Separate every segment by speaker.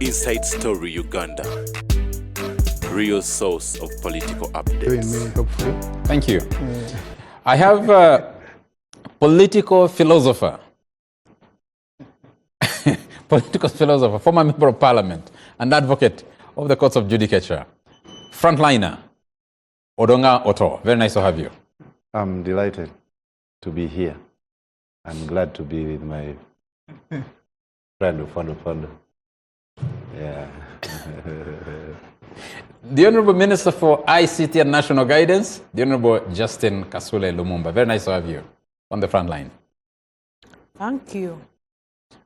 Speaker 1: Inside Story Uganda. Real source of political updates.
Speaker 2: Hopefully.
Speaker 3: Thank you. I have a political philosopher, former member of parliament, and advocate of the courts of judicature, frontliner, Odongo Otto. Very nice to have you.
Speaker 2: I'm delighted to be here. I'm glad to be with my friend Fondo. Yeah.
Speaker 3: The Honorable Minister for ICT and National Guidance, the Honorable Justin Kasule Lumumba. Very nice to have you on the front line.
Speaker 4: Thank you.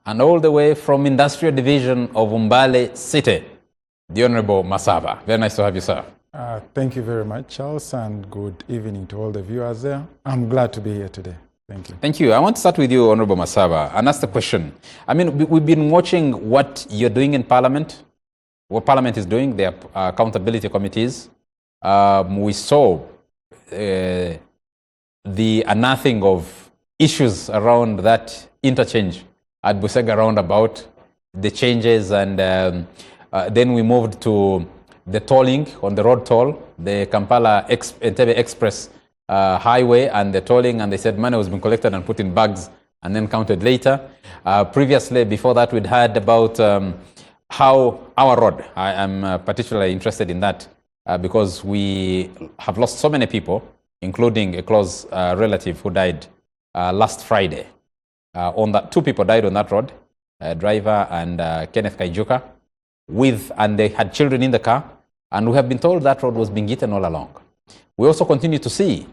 Speaker 3: And all the way from Industrial Division of Umbale City, the Honorable Masaba. Very nice to have you, sir.
Speaker 5: Thank you very much, Charles, and good evening to all the viewers there. I'm glad to be here today. Thank you.
Speaker 3: Thank you. I want to start with you, Honorable Masaba, and ask the question. I mean, we've been watching what you're doing in Parliament, what Parliament is doing, their accountability committees. We saw the unearthing of issues around that interchange at Basajja roundabout, the changes, and then we moved to the tolling on the road toll, the Kampala-Entebbe Express highway, and the tolling, and they said money was being collected and put in bags and then counted later. Previously, before that, we'd heard about how our road, I am particularly interested in that because we have lost so many people, including a close relative who died last Friday. On that, 2 people died on that road, a driver and Kenneth Kaijuka, and they had children in the car, and we have been told that road was being eaten all along. We also continue to see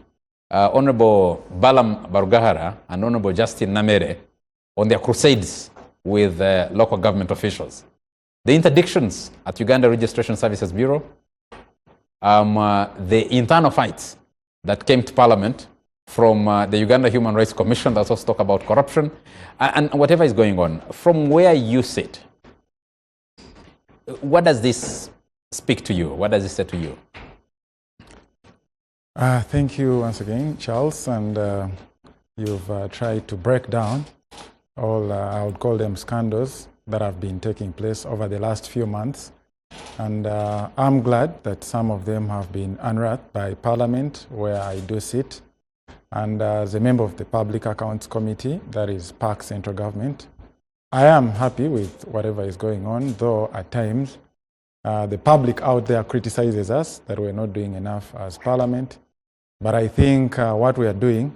Speaker 3: Honorable Balam Barugahara and Honorable Justin Namere on their crusades with local government officials. The interdictions at Uganda Registration Services Bureau, the internal fights that came to Parliament from the Uganda Human Rights Commission that also talk about corruption, and whatever is going on. From where you sit, what does this speak to you? What does it say to you?
Speaker 5: Thank you once again, Charles, and you've tried to break down all, I would call them scandals that have been taking place over the last few months. And I'm glad that some of them have been unearthed by Parliament, where I do sit. And as a member of the Public Accounts Committee, that is PAC Central Government, I am happy with whatever is going on, though at times the public out there criticizes us that we're not doing enough as Parliament. But I think what we are doing,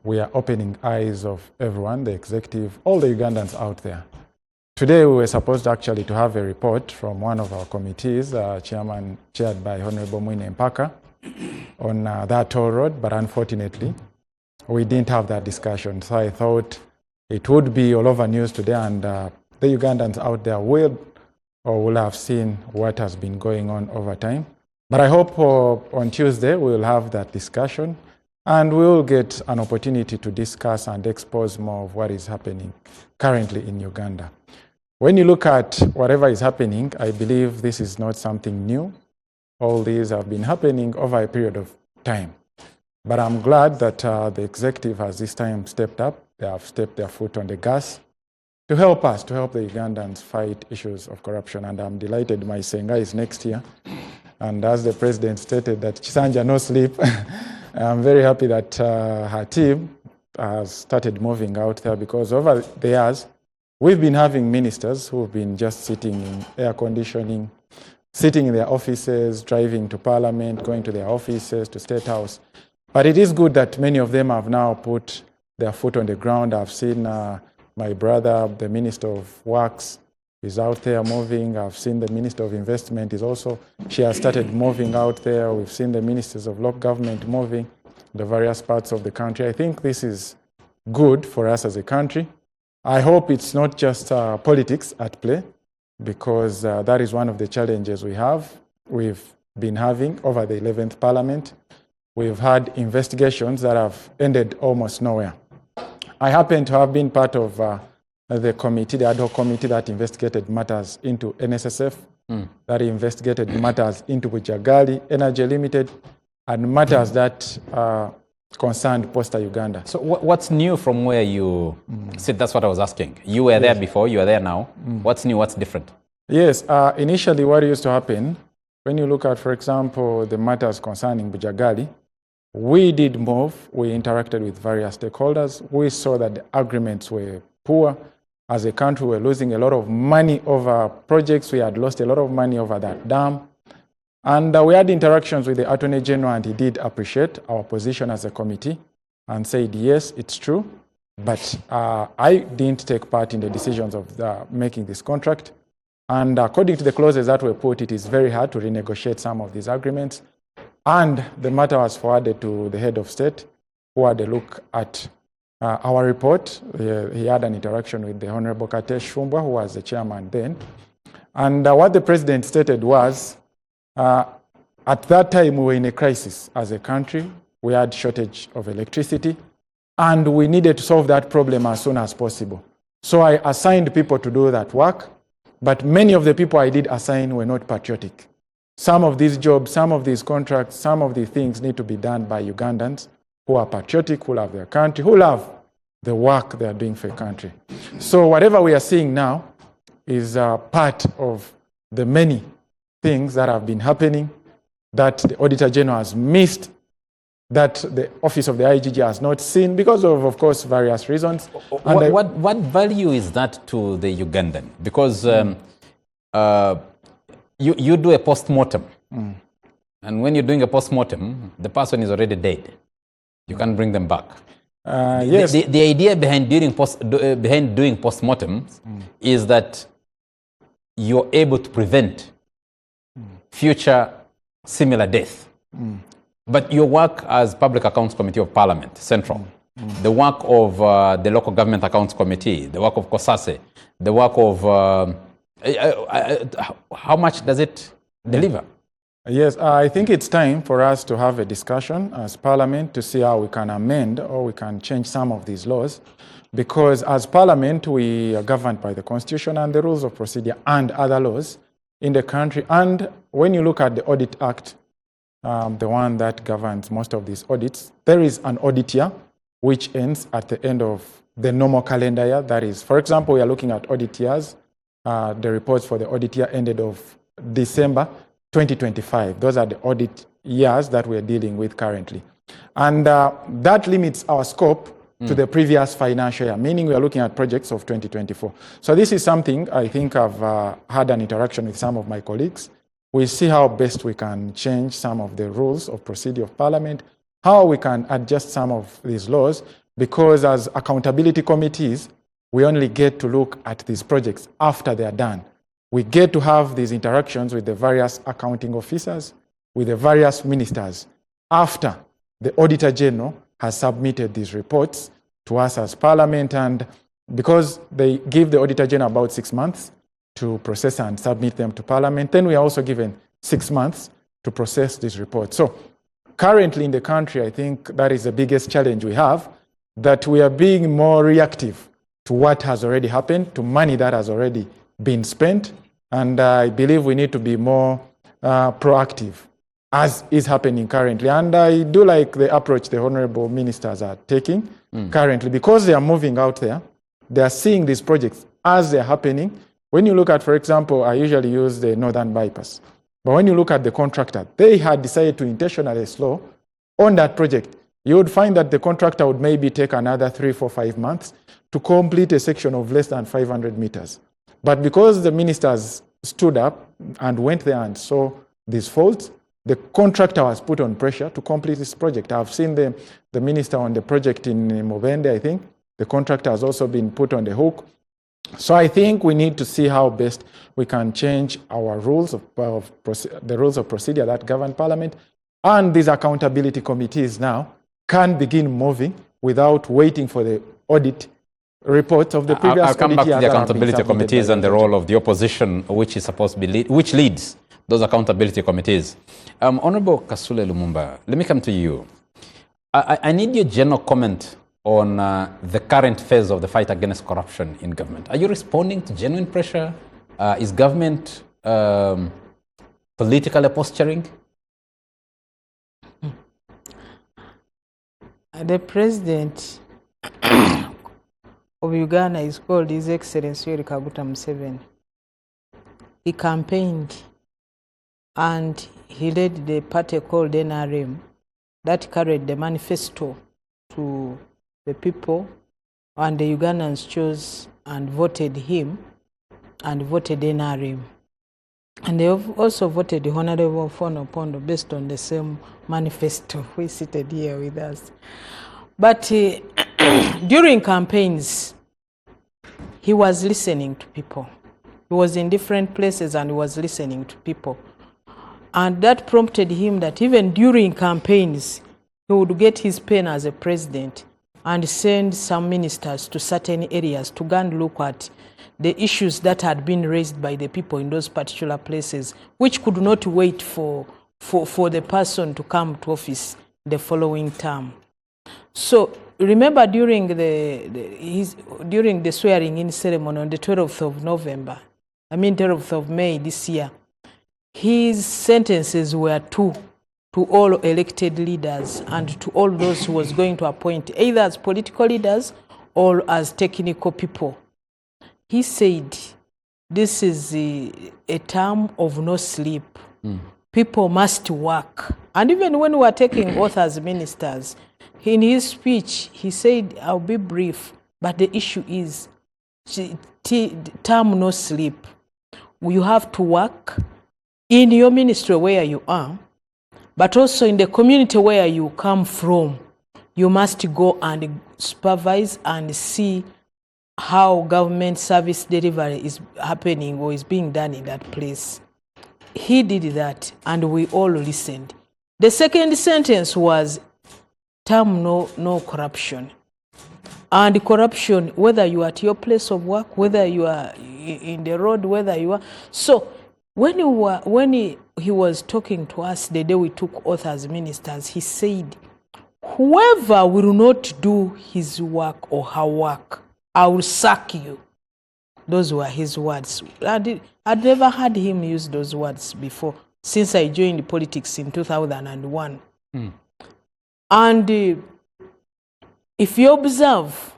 Speaker 5: we are opening eyes of everyone, the executive, all the Ugandans out there. Today we were supposed actually to have a report from one of our committees, chaired by Honorable Mwine Mpaka, on that toll road, but unfortunately we didn't have that discussion. So I thought it would be all over news today, and the Ugandans out there will have seen what has been going on over time. But I hope on Tuesday we will have that discussion, and we will get an opportunity to discuss and expose more of what is happening currently in Uganda. When you look at whatever is happening, I believe this is not something new. All these have been happening over a period of time. But I'm glad that the executive has this time stepped up. They have stepped their foot on the gas to help us, to help the Ugandans fight issues of corruption. And I'm delighted my Senga is next year. And as the president stated that Chisanja no sleep, I'm very happy that her team has started moving out there, because over the years, we've been having ministers who've been just sitting in air conditioning, sitting in their offices, driving to Parliament, going to their offices, to State House. But it is good that many of them have now put their foot on the ground. I've seen my brother, the Minister of Works, is out there moving. I've seen the Minister of Investment she has started moving out there. We've seen the Ministers of Local Government moving the various parts of the country. I think this is good for us as a country. I hope it's not just politics at play, because that is one of the challenges we've been having over the 11th Parliament. We've had investigations that have ended almost nowhere. I happen to have been part of the committee, the ad hoc committee that investigated matters into NSSF, that investigated matters into Bujagali Energy Limited, and matters that concerned Posta Uganda.
Speaker 3: So what's new from where you sit? That's what I was asking. You were there before, you are there now. What's new, what's different?
Speaker 5: Yes, initially what used to happen, when you look at, for example, the matters concerning Bujagali, we did move, we interacted with various stakeholders. We saw that the agreements were poor. As a country, we were losing a lot of money over projects. We had lost a lot of money over that dam. And we had interactions with the Attorney General, and he did appreciate our position as a committee and said, yes, it's true, but I didn't take part in the decisions of making this contract. And according to the clauses that were put, it is very hard to renegotiate some of these agreements. And the matter was forwarded to the head of state, who had a look at our report. He had an interaction with the Honorable Katesh Shumbwa, who was the chairman then. And what the president stated was, at that time we were in a crisis as a country. We had shortage of electricity, and we needed to solve that problem as soon as possible. So I assigned people to do that work, but many of the people I did assign were not patriotic. Some of these jobs, some of these contracts, some of these things need to be done by Ugandans who are patriotic, who love their country, who love the work they are doing for a country. So whatever we are seeing now is part of the many things that have been happening that the Auditor General has missed, that the Office of the IGG has not seen because of course, various reasons.
Speaker 3: What value is that to the Ugandan? Because you do a post-mortem. And when you're doing a post-mortem, the person is already dead. You can't bring them back.
Speaker 5: Yes.
Speaker 3: The idea behind doing post-mortems is that you're able to prevent future similar death. But your work as Public Accounts Committee of Parliament, Central, the work of the Local Government Accounts Committee, the work of COSASE, the work of... how much does it deliver?
Speaker 5: Yes, I think it's time for us to have a discussion as Parliament to see how we can amend or we can change some of these laws, because as Parliament we are governed by the Constitution and the rules of procedure and other laws in the country. And when you look at the Audit Act, the one that governs most of these audits, there is an audit year which ends at the end of the normal calendar year. That is, for example, we are looking at audit years. The reports for the audit year ended of December 2025. Those are the audit years that we're dealing with currently. And that limits our scope to the previous financial year, meaning we are looking at projects of 2024. So this is something I think I've had an interaction with some of my colleagues. We see how best we can change some of the rules of procedure of Parliament, how we can adjust some of these laws, because as accountability committees, we only get to look at these projects after they are done. We get to have these interactions with the various accounting officers, with the various ministers, after the Auditor General has submitted these reports to us as Parliament. And because they give the Auditor General about 6 months to process and submit them to Parliament, then we are also given 6 months to process these reports. So currently in the country, I think that is the biggest challenge we have, that we are being more reactive to what has already happened, to money that has already been spent. And I believe we need to be more proactive, as is happening currently. And I do like the approach the honorable ministers are taking currently, because they are moving out there. They are seeing these projects as they're happening. When you look at, for example, I usually use the Northern Bypass. But when you look at the contractor, they had decided to intentionally slow on that project. You would find that the contractor would maybe take another 3, 4, 5 months to complete a section of less than 500 meters. But because the ministers stood up and went there and saw these faults, the contractor was put on pressure to complete this project. I've seen the minister on the project in Mubende, I think. The contractor has also been put on the hook. So I think we need to see how best we can change our rules the rules of procedure that govern Parliament, and these accountability committees now can begin moving without waiting for the audit reports of the previous.
Speaker 3: I'll come back to the accountability committees and the role of the opposition, which is supposed to be which leads those accountability committees. Honorable Kasule Lumumba, let me come to you. I need your general comment on the current phase of the fight against corruption in government. Are you responding to genuine pressure? Is government politically posturing?
Speaker 4: The president of Uganda is called His Excellency Yoweri Kaguta Museveni. he campaigned and he led the party called NRM that carried the manifesto to the people, and the Ugandans chose and voted him and voted NRM. And they also voted the Honorable Fono Pondo based on the same manifesto. We seated here with us. But during campaigns, he was listening to people. He was in different places and he was listening to people. And that prompted him that even during campaigns, he would get his pen as a president and send some ministers to certain areas to go and look at the issues that had been raised by the people in those particular places, which could not wait for the person to come to office the following term. So remember during the swearing-in ceremony on the 12th of November, 12th of May this year, his sentences were to all elected leaders and to all those who was going to appoint, either as political leaders or as technical people. He said, this is a term of no sleep. People must work. And even when we were taking oath as ministers, in his speech, he said, I'll be brief, but the issue is term no sleep. You have to work in your ministry where you are, but also in the community where you come from. You must go and supervise and see how government service delivery is happening or is being done in that place. He did that and we all listened. The second sentence was term no corruption. And corruption, whether you are at your place of work, whether you are in the road, whether you are. So when he was talking to us the day we took oath as ministers, he said, whoever will not do his work or her work, I will sack you. Those were his words. I'd never heard him use those words before, since I joined politics in 2001. And if you observe,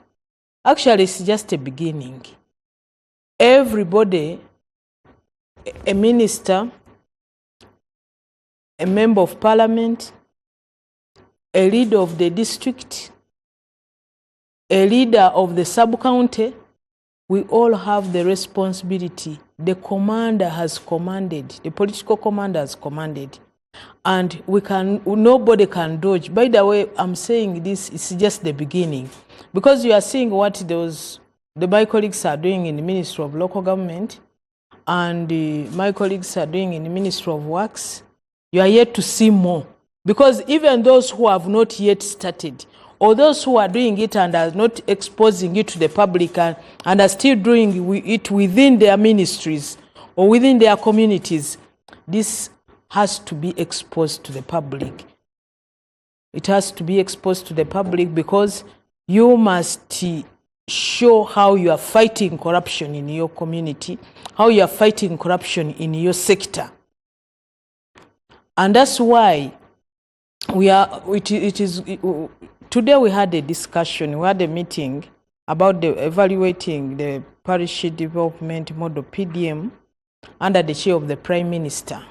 Speaker 4: actually it's just a beginning. Everybody, a minister, a member of parliament, a leader of the district, a leader of the sub-county, we all have the responsibility. The commander has commanded, the political commander has commanded, and nobody can dodge. By the way, I'm saying this is just the beginning, because you are seeing what my colleagues are doing in the Ministry of Local Government, and my colleagues are doing in the Ministry of Works. You are yet to see more, because even those who have not yet started, or those who are doing it and are not exposing it to the public and are still doing it within their ministries or within their communities, this has to be exposed to the public. It has to be exposed to the public because you must show how you are fighting corruption in your community, how you are fighting corruption in your sector. And that's why today we had a discussion, we had a meeting about evaluating the parish development model PDM under the chair of the Prime Minister.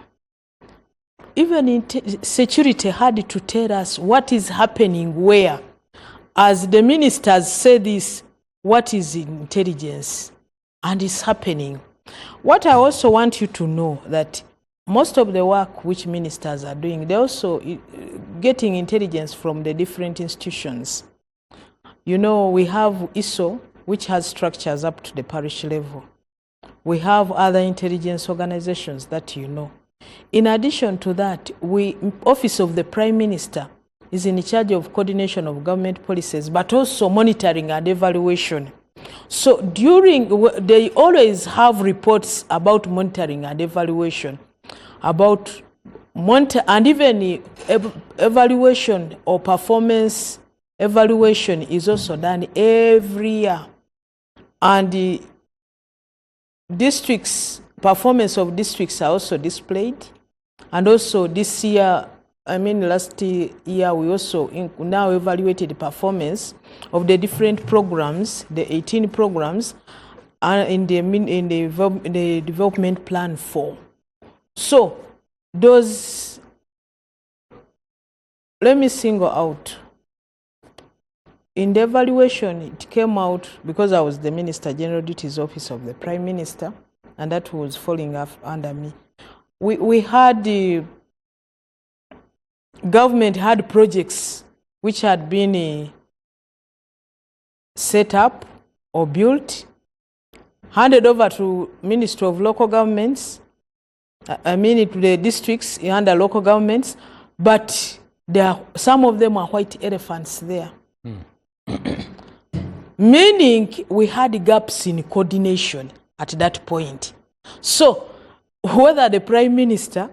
Speaker 4: Even security had to tell us what is happening where. As the ministers say this, what is intelligence? And it's happening. What I also want you to know that most of the work which ministers are doing, they're also getting intelligence from the different institutions. You know, we have ISO, which has structures up to the parish level. We have other intelligence organizations that you know. In addition to that, Office of the Prime Minister is in charge of coordination of government policies, but also monitoring and evaluation. So they always have reports about monitoring and evaluation, and even evaluation or performance evaluation is also done every year. And the performance of districts are also displayed. And also this year, last year, we also now evaluated the performance of the different programs, the 18 programs, in the development plan form. So those, let me single out. In the evaluation, it came out, because I was the Minister General Duties Office of the Prime Minister, and that was falling under me. We had the government had projects which had been set up or built, handed over to Ministry of Local Governments, to the districts under local governments, but some of them are white elephants there. Meaning we had gaps in coordination at that point. So whether the Prime Minister,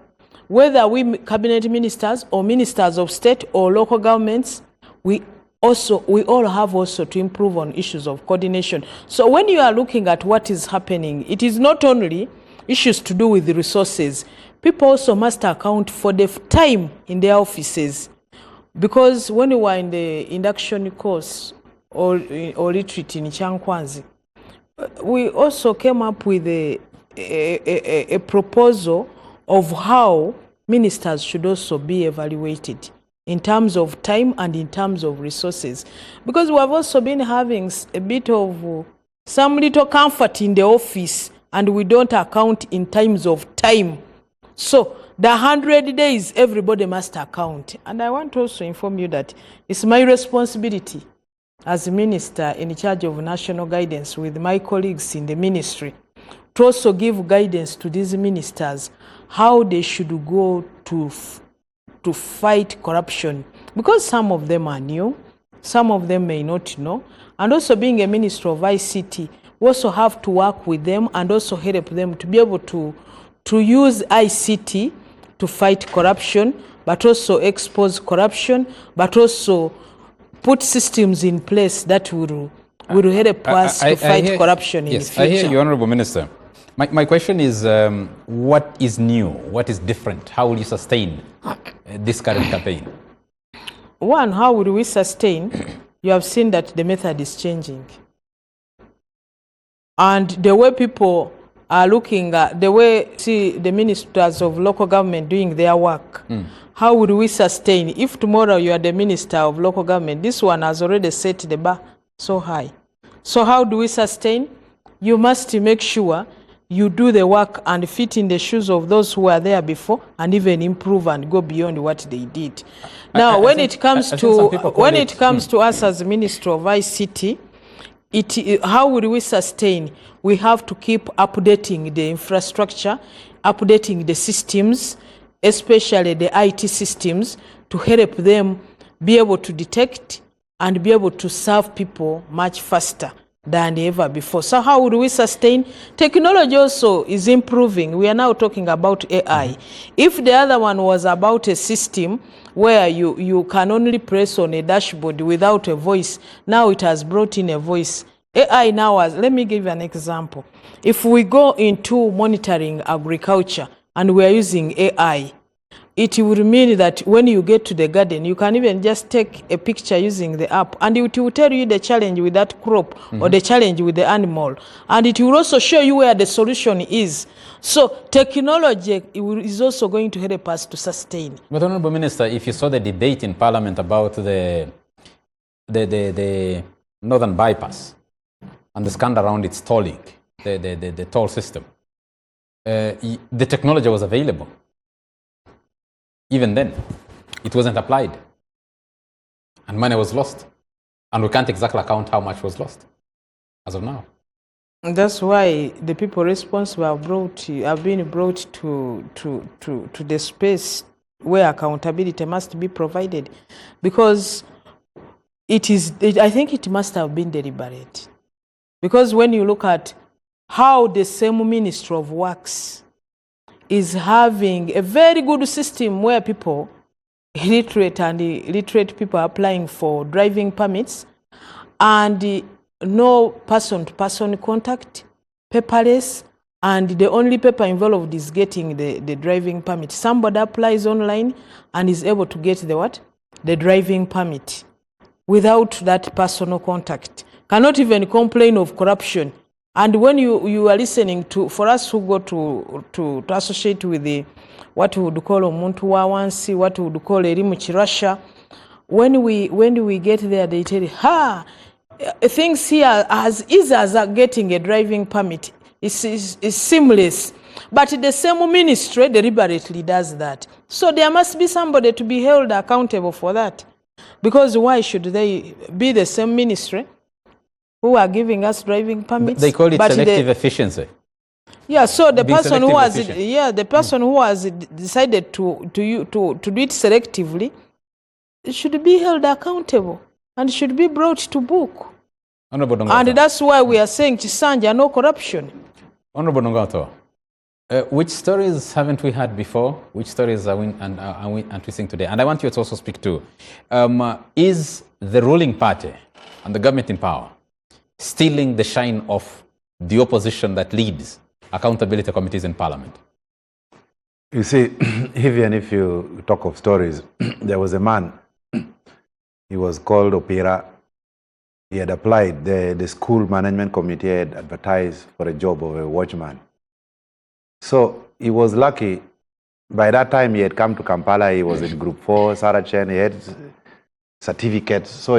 Speaker 4: whether we cabinet ministers or ministers of state or local governments, we all have also to improve on issues of coordination. So when you are looking at what is happening, it is not only issues to do with the resources. People also must account for the time in their offices. Because when we were in the induction course or retreat in Chankwanzi, we also came up with a proposal of how ministers should also be evaluated in terms of time and in terms of resources. Because we have also been having a bit of some little comfort in the office, and we don't account in terms of time. So the 100 days, everybody must account. And I want to also inform you that it's my responsibility as a minister in charge of national guidance with my colleagues in the ministry to also give guidance to these ministers how they should go to fight corruption. Because some of them are new, some of them may not know. And also being a minister of ICT, we also have to work with them and also help them to be able to use ICT to fight corruption, but also expose corruption, but also put systems in place that will help us to fight corruption in the future.
Speaker 3: I hear you, Honorable Minister. My question is, what is new? What is different? How will you sustain this current campaign?
Speaker 4: One, how will we sustain? You have seen that the method is changing. And the way people are looking at, the way see the ministers of local government doing their work, how would we sustain? If tomorrow you are the minister of local government, this one has already set the bar so high. So how do we sustain? You must make sure you do the work and fit in the shoes of those who were there before, and even improve and go beyond what they did. Now, when it comes to us as Minister of ICT, how would we sustain? We have to keep updating the infrastructure, updating the systems, especially the IT systems, to help them be able to detect and be able to serve people much faster than ever before. So how would we sustain? Technology also is improving. We are now talking about AI. If the other one was about a system where you can only press on a dashboard without a voice, now it has brought in a voice. AI now has, let me give you an example. If we go into monitoring agriculture and we are using AI, it will mean that when you get to the garden, you can even just take a picture using the app, and it will tell you the challenge with that crop or the challenge with the animal. And it will also show you where the solution is. So technology is also going to help us to sustain.
Speaker 3: But Honorable Minister, if you saw the debate in Parliament about the Northern Bypass and the scandal around its tolling, the toll system, the technology was available. Even then, it wasn't applied. And money was lost. And we can't exactly account how much was lost as of now.
Speaker 4: And that's why the people responsible have been brought to the space where accountability must be provided. Because I think it must have been deliberate. Because when you look at how the same Ministry of Works is having a very good system where people, illiterate people are applying for driving permits, and no person-to-person contact, paperless, and the only paper involved is getting the driving permit. Somebody applies online and is able to get the driving permit without that personal contact. Cannot even complain of corruption. And when you are listening to, for us who go to associate with the, what we would call omuntu wa wansi, what we would call eri mu Kirussia, when we get there, they tell you, things here as easy as getting a driving permit is seamless. But the same ministry deliberately does that. So there must be somebody to be held accountable for that. Because why should they be the same ministry who are giving us driving permits?
Speaker 3: They call it selective efficiency.
Speaker 4: Yeah, so the person who has
Speaker 3: efficient.
Speaker 4: who has decided to do it selectively should be held accountable and should be brought to book.
Speaker 3: Honorable Dongato.
Speaker 4: And that's why we are saying Chisanja, no corruption.
Speaker 3: Honorable Dongato, which stories haven't we had before? Which stories are we seeing today? And I want you to also speak to, is the ruling party and the government in power stealing the shine of the opposition that leads accountability committees in parliament?
Speaker 2: You see, even if you talk of stories, there was a man, he was called Opera. He had applied, the school management committee had advertised for a job of a watchman. So he was lucky. By that time, he had come to Kampala. He was in Group 4, Sarachen. He had certificates. So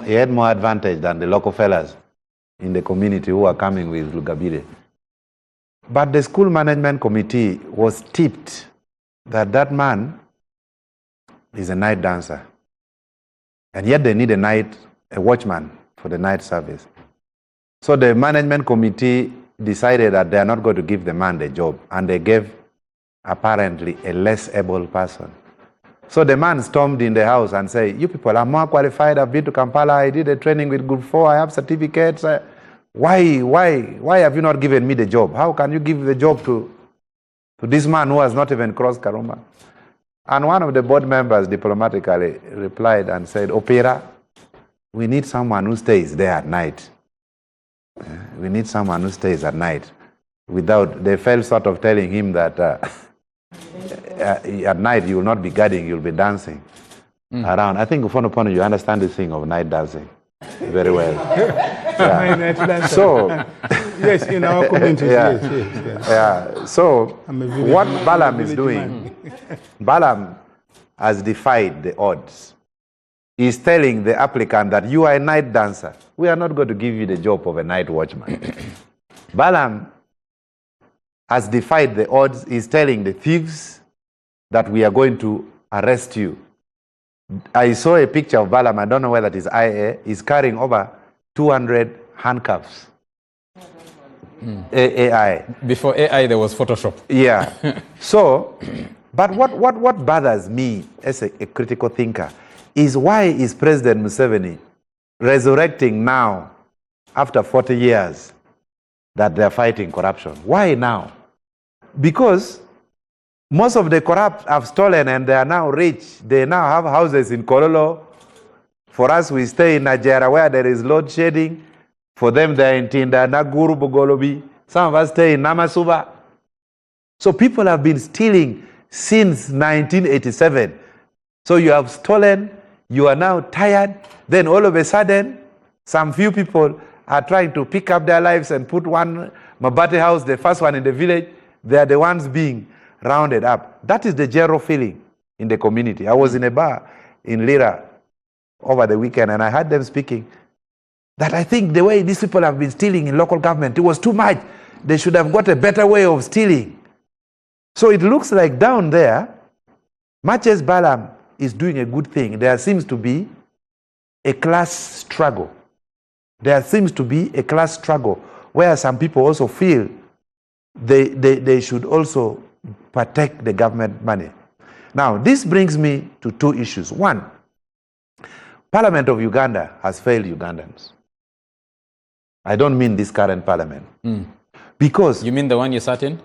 Speaker 2: he had more advantage than the local fellas in the community who were coming with Lugabire. But the school management committee was tipped that that man is a night dancer. And yet they need a watchman for the night service. So the management committee decided that they are not going to give the man the job, and they gave apparently a less able person. So the man stormed in the house and said, you people are more qualified, I've been to Kampala, I did a training with Group 4, I have certificates. Why have you not given me the job? How can you give the job to this man who has not even crossed Karuma? And one of the board members diplomatically replied and said, Opera, we need someone who stays there at night. We need someone who stays at night. They felt sort of telling him that at night you will not be guarding, you'll be dancing around. I think, Ufonopono, you understand this thing of night dancing very well. Yeah. So,
Speaker 5: yes, in our community, yes.
Speaker 2: Yeah. So, what Balaam is doing, Balaam has defied the odds. He's telling the applicant that you are a night dancer. We are not going to give you the job of a night watchman. Balaam has defied the odds. He's telling the thieves that we are going to arrest you. I saw a picture of Balaam. I don't know whether it is IA. He's carrying over 200 handcuffs. AI.
Speaker 3: Before AI, there was Photoshop.
Speaker 2: Yeah. So, but what bothers me as a critical thinker is why is President Museveni resurrecting now, after 40 years, that they're fighting corruption? Why now? Because most of the corrupt have stolen and they are now rich. They now have houses in Kololo. For us, we stay in Nigeria where there is load shedding. For them, they're in Tinda, Naguru, Bogolobi. Some of us stay in Namasuba. So people have been stealing since 1987. So you have stolen, you are now tired. Then all of a sudden, some few people are trying to pick up their lives and put one Mabate house, the first one in the village. They are the ones being rounded up. That is the general feeling in the community. I was in a bar in Lira over the weekend and I heard them speaking that I think the way these people have been stealing in local government, it was too much. They should have got a better way of stealing. So it looks like down there, much as Balaam is doing a good thing, there seems to be a class struggle. There seems to be a class struggle where some people also feel they should also protect the government money. Now, this brings me to two issues. One, Parliament of Uganda has failed Ugandans. I don't mean this current parliament. Because...
Speaker 3: You mean the one you sat in?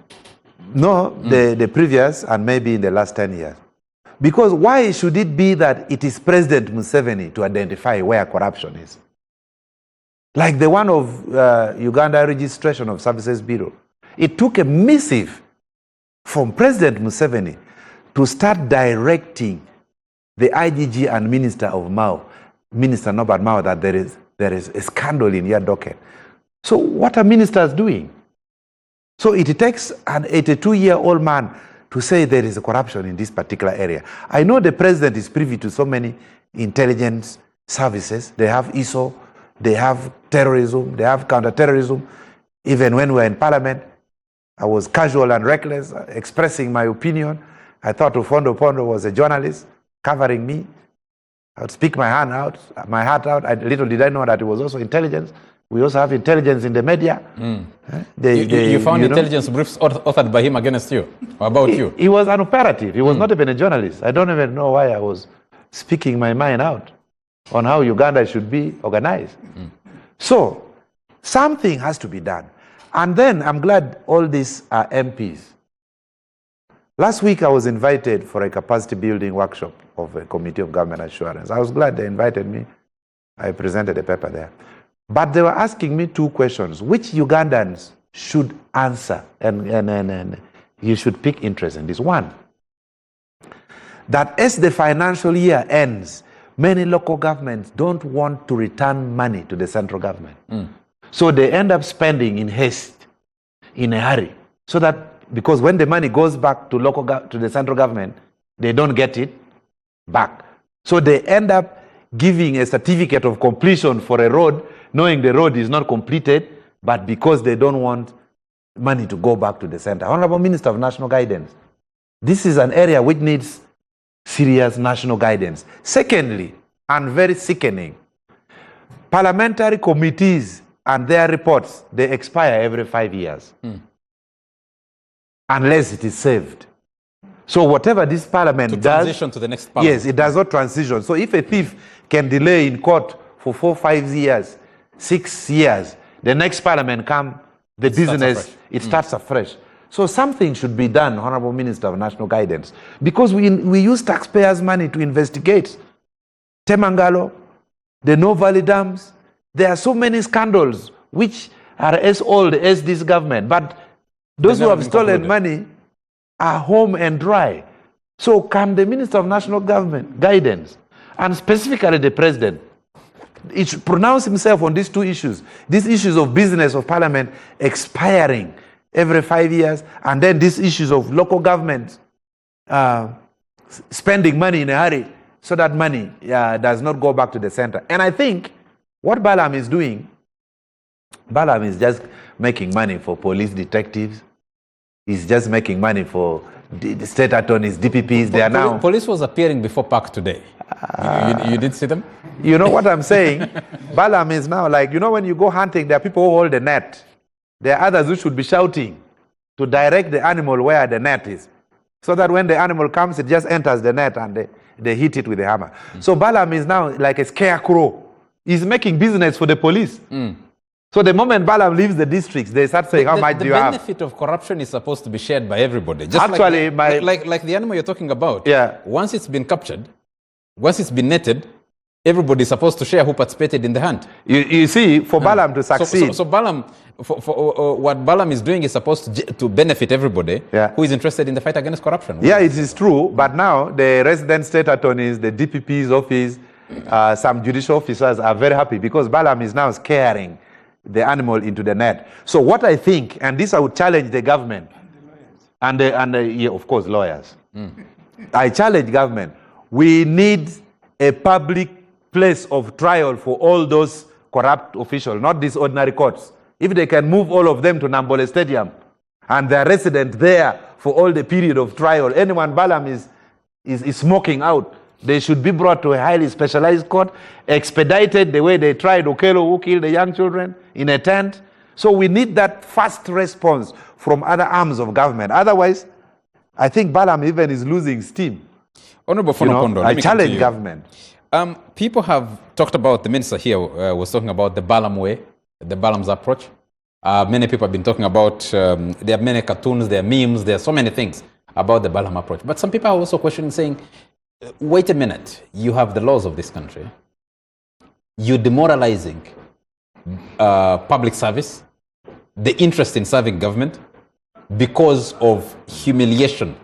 Speaker 2: No, the previous and maybe in the last 10 years. Because why should it be that it is President Museveni to identify where corruption is? Like the one of Uganda Registration of Services Bureau. It took a missive from President Museveni to start directing the IGG and Minister of Mao, Minister Norbert Mao, that there is a scandal in your docket. So what are ministers doing? So it takes an 82-year-old man to say there is a corruption in this particular area. I know the president is privy to so many intelligence services. They have ISO, they have terrorism, they have counterterrorism. Even when we were in parliament, I was casual and reckless, expressing my opinion. I thought Ufondo Pondo was a journalist covering me. I would speak my heart out. Little did I know that it was also intelligence. We also have intelligence in the media.
Speaker 3: You found intelligence briefs authored by him against you, or about you?
Speaker 2: He was an operative. He was not even a journalist. I don't even know why I was speaking my mind out on how Uganda should be organized. So something has to be done. And then I'm glad all these are MPs. Last week I was invited for a capacity building workshop of a Committee of Government Assurance. I was glad they invited me. I presented a paper there. But they were asking me two questions, which Ugandans should answer, and you should pick interest in this. One, that as the financial year ends, many local governments don't want to return money to the central government. So they end up spending in haste, in a hurry, so that, because when the money goes back to to the central government, they don't get it back. So they end up giving a certificate of completion for a road, knowing the road is not completed, but because they don't want money to go back to the center. Honorable Minister of National Guidance, this is an area which needs serious national guidance. Secondly, and very sickening, parliamentary committees and their reports, they expire every 5 years. Unless it is saved. So whatever this parliament does...
Speaker 3: transition to the next parliament.
Speaker 2: Yes, it does not transition. So if a thief can delay in court for 4, 5 years, 6 years, the next parliament comes, the business, it starts afresh. So something should be done, Honorable Minister of National Guidance, because we use taxpayers' money to investigate Temangalo, the No Valley dams. There are so many scandals which are as old as this government, but those who have stolen money are home and dry. So can the Minister of National Government Guidance, and specifically the President, it should pronounce himself on these two issues, these issues of business of parliament expiring every 5 years, and then these issues of local government spending money in a hurry so that money does not go back to the center. And I think what Balaam is doing, Balaam is just making money for police detectives. He's just making money for the state attorneys, DPPs. They are now...
Speaker 3: Police was appearing before Park today. You did see them?
Speaker 2: You know what I'm saying? Balaam is now like, you know, when you go hunting, there are people who hold the net. There are others who should be shouting to direct the animal where the net is. So that when the animal comes, it just enters the net and they hit it with a hammer. So Balaam is now like a scarecrow. He's making business for the police. So the moment Balaam leaves the districts, they start saying, how much do you have?
Speaker 3: The benefit of corruption is supposed to be shared by everybody. Just
Speaker 2: actually,
Speaker 3: like the animal you're talking about. Yeah. Once it's been captured, once it's been netted, everybody is supposed to share who participated in the hunt.
Speaker 2: You see, for Balaam to succeed...
Speaker 3: So Balaam, what Balaam is doing is supposed to benefit everybody who is interested in the fight against corruption.
Speaker 2: Yeah, it is true, but now the resident state attorneys, the DPP's office, some judicial officers are very happy because Balaam is now scaring the animal into the net. So what I think, and this I would challenge the government, and yeah, of course lawyers. I challenge government. We need a public place of trial for all those corrupt officials, not these ordinary courts. If they can move all of them to Nambole Stadium and they're resident there for all the period of trial, anyone Balaam is smoking out, they should be brought to a highly specialized court, expedited the way they tried Okello, who killed the young children in a tent. So we need that fast response from other arms of government. Otherwise, I think Balaam even is losing steam.
Speaker 3: Honorable Fonopondo,
Speaker 2: I challenge government.
Speaker 3: People have talked about, the minister here was talking about the Balaam way, the Balaam's approach. Many people have been talking about, there are many cartoons, there are memes, there are so many things about the Balaam approach. But some people are also questioning, saying, wait a minute, you have the laws of this country. You're demoralizing public service, the interest in serving government, because of humiliation.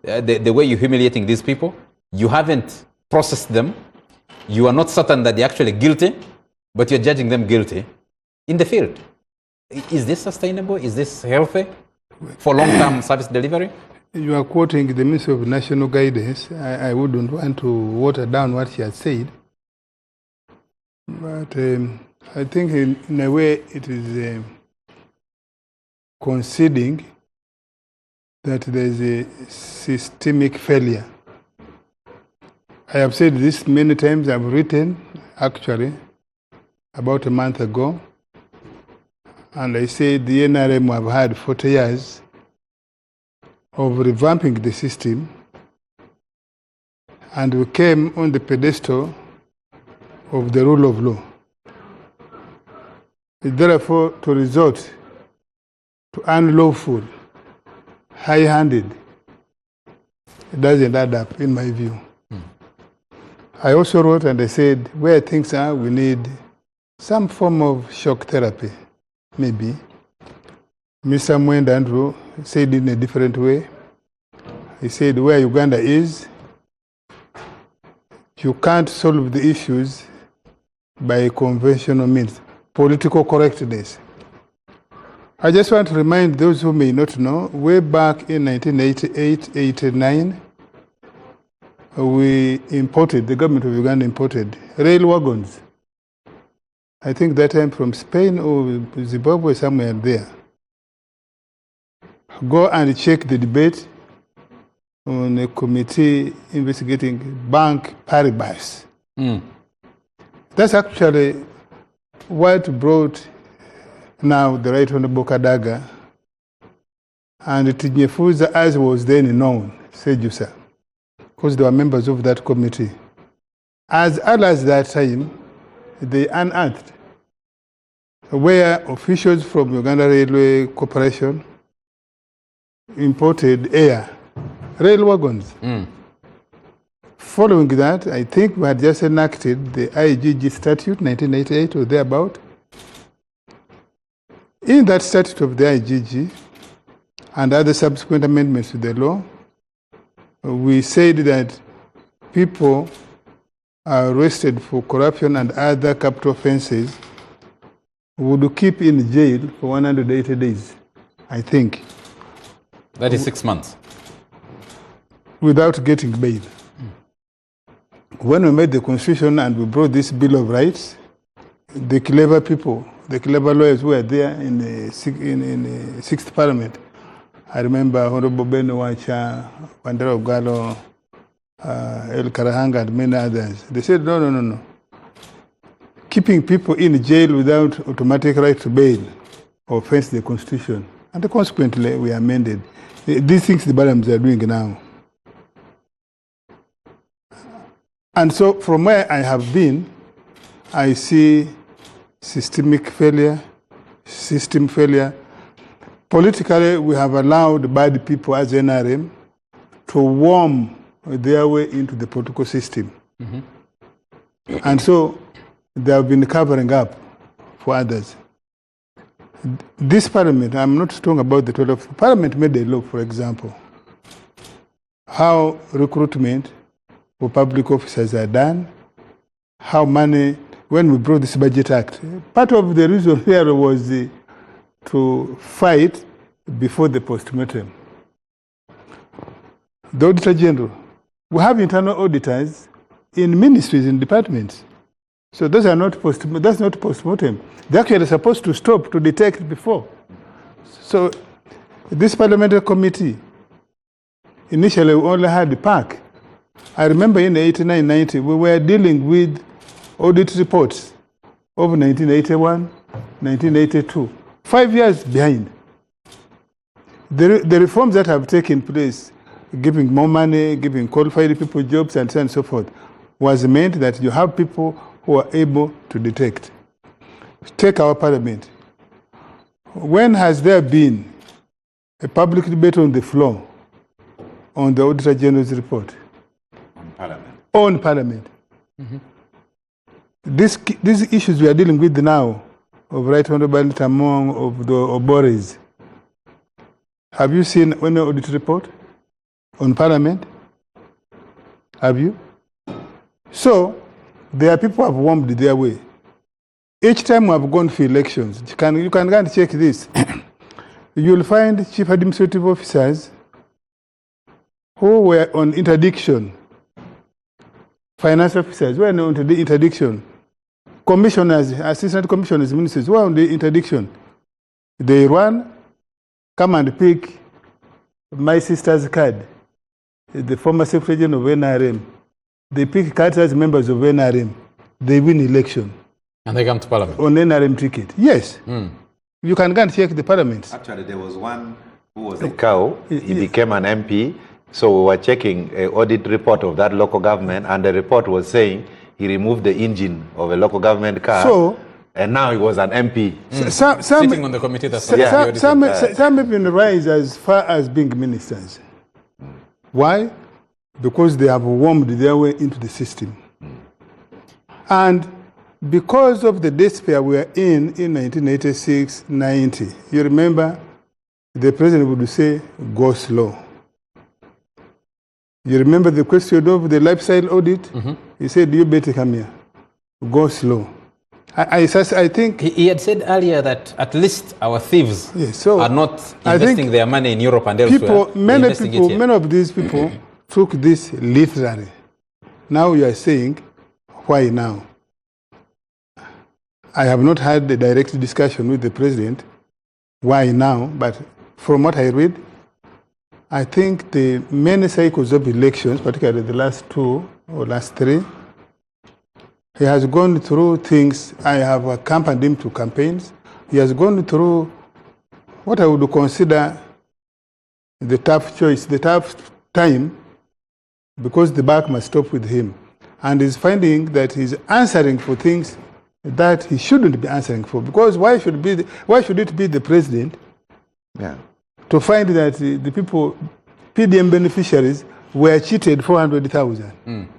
Speaker 3: The way you're humiliating these people, you haven't processed them. You are not certain that they're actually guilty, but you're judging them guilty in the field. Is this sustainable? Is this healthy for long-term service delivery?
Speaker 6: You are quoting the Ministry of National Guidance. I wouldn't want to water down what she has said. But I think in a way it is conceding that there is a systemic failure. I have said this many times. I've written, actually, about a month ago, and I said the NRM have had 40 years of revamping the system, and we came on the pedestal of the rule of law. Therefore, to resort to unlawful, high-handed, it doesn't add up, in my view. I also wrote and I said, where things are, we need some form of shock therapy, maybe. Mr. Mwenda Andrew said it in a different way. He said, where Uganda is, you can't solve the issues by conventional means, political correctness. I just want to remind those who may not know, way back in 1988-89, the government of Uganda imported rail wagons. I think that time from Spain or Zimbabwe, somewhere there. Go and check the debate on a committee investigating Bank Paribas. That's actually what brought now the Right Honorable Kadaga and Tinyefuza, as was then known, Sejusa, because they were members of that committee. As early as that time, they unearthed where officials from Uganda Railway Corporation imported rail wagons. Following that, I think we had just enacted the IGG statute, 1988 or thereabout. In that statute of the IGG and other subsequent amendments to the law, we said that people are arrested for corruption and other capital offenses would keep in jail for 180 days, I think.
Speaker 3: That is 6 months.
Speaker 6: Without getting bail. When we made the Constitution and we brought this Bill of Rights, the clever people, the clever lawyers who were there in the Sixth Parliament, I remember Honorable Ben Wacha, Wandera Ogalo, El Karahanga, and many others. They said, no. Keeping people in jail without automatic right to bail offends the Constitution. And consequently, we amended. These things the Barams are doing now. And so from where I have been, I see systemic failure, system failure. Politically, we have allowed bad people as NRM to worm their way into the political system. And so they have been covering up for others. This parliament, I'm not talking about the 12th parliament, made a law, for example, how recruitment for public officers are done, how money, when we brought this budget act, part of the reason here was to fight before the postmortem. The Auditor General, we have internal auditors in ministries and departments. So those are not that's not postmortem. They're actually supposed to stop to detect before. So this parliamentary committee, initially we only had the PAC. I remember in 89-90, we were dealing with audit reports of 1981, 1982. 5 years behind. The reforms that have taken place, giving more money, giving qualified people jobs, and so on and so forth, was meant that you have people who are able to detect. Take our parliament. When has there been a public debate on the floor on the Auditor General's report?
Speaker 2: On Parliament.
Speaker 6: On Parliament. These issues we are dealing with now, of Right Honorable Tamong, of the Obores, have you seen any audit report on Parliament? Have you? So, there are people who have wormed their way. Each time we have gone for elections, you can go and check this. You'll find chief administrative officers who were on interdiction, finance officers who were on the interdiction, commissioners, assistant commissioners, ministers who were on the interdiction. They run, come and pick my sister's card, the former secretary of NRM. They pick cards as members of NRM. They win election.
Speaker 3: And they come to parliament?
Speaker 6: On NRM ticket, yes. You can go and check the parliament.
Speaker 2: Actually, there was one who was a cow. He became an MP. So we were checking an audit report of that local government, and the report was saying he removed the engine of a local government car, and now he was an MP.
Speaker 3: Sitting on the committee that's
Speaker 6: some even rise as far as being ministers. Why? Because they have warmed their way into the system. And because of the despair we were in 1986-90, you remember the president would say, go slow. You remember the question of the lifestyle audit? He said, you better come here. Go slow. I think...
Speaker 3: He had said earlier that at least our thieves are not investing their money in Europe and elsewhere.
Speaker 6: Many of these people took this literally. Now you are saying, why now? I have not had a direct discussion with the president. Why now? But from what I read, I think the many cycles of elections, particularly the last 2 or last 3, he has gone through things. I have accompanied him to campaigns. He has gone through what I would consider the tough choice, the tough time, because the buck must stop with him. And he's finding that he's answering for things that he shouldn't be answering for. Because why should it be the president to find that the people, PDM beneficiaries, were cheated 400,000?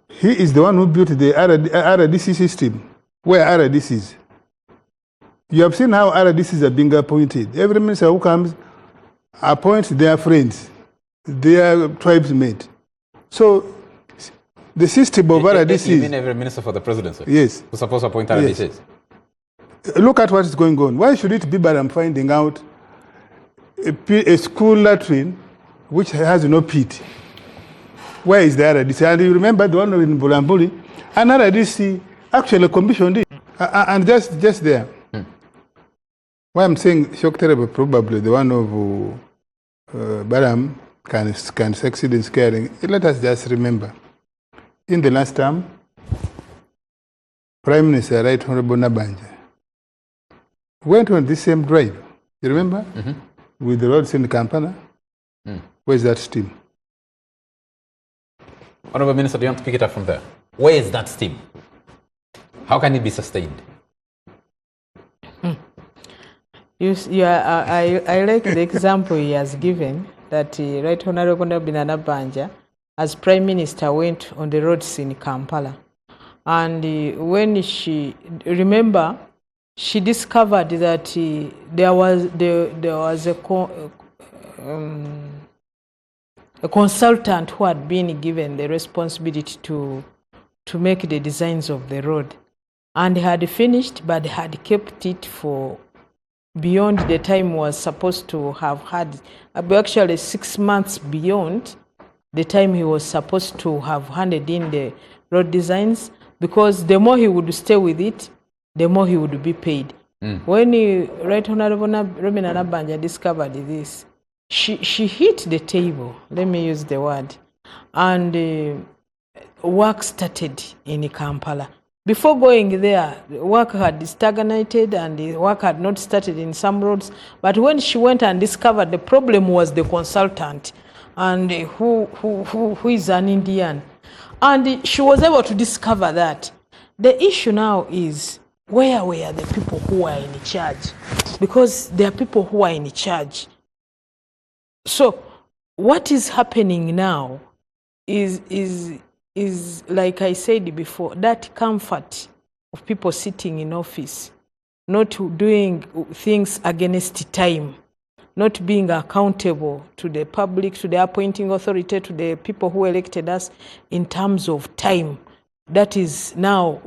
Speaker 6: He is the one who built the RDC system, where RDC is. You have seen how RDCs are being appointed. Every minister who comes appoints their friends, their tribesmates. So the system of RDCs...
Speaker 3: You mean every minister for the presidency?
Speaker 6: Yes.
Speaker 3: Who's supposed to appoint RDCs? Yes.
Speaker 6: Look at what is going on. Why should it be that I'm finding out a school latrine which has no pit? Where is the RDC? And you remember the one in Bulambuli? An RDC actually commissioned it. And just there. Why I'm saying shock terrible, probably the one of Baram can succeed in scaring. Let us just remember. In the last term, Prime Minister Right Honorable Nabanja went on this same drive. You remember? With the roads in Kampala. Where's that steam?
Speaker 3: Honorable Minister, do you want to pick it up from there? Where is that steam? How can it be sustained?
Speaker 4: I like the example he has given that Right Honorable Nabanja, as Prime Minister, went on the roads in Kampala. And when she discovered that there was a consultant who had been given the responsibility to make the designs of the road, and had finished, but had kept it for beyond the time was supposed to have had, actually 6 months beyond the time he was supposed to have handed in the road designs, because the more he would stay with it, the more he would be paid. When Right Honorable Robina Nabanja discovered this, she hit the table, let me use the word, and work started in Kampala. Before going there, work had stagnated and the work had not started in some roads. But when she went and discovered the problem was the consultant, and who is an Indian, and she was able to discover that. The issue now is, where were the people who are in charge? Because there are people who are in charge. So what is happening now is like I said before, that comfort of people sitting in office, not doing things against time, not being accountable to the public, to the appointing authority, to the people who elected us in terms of time. That is now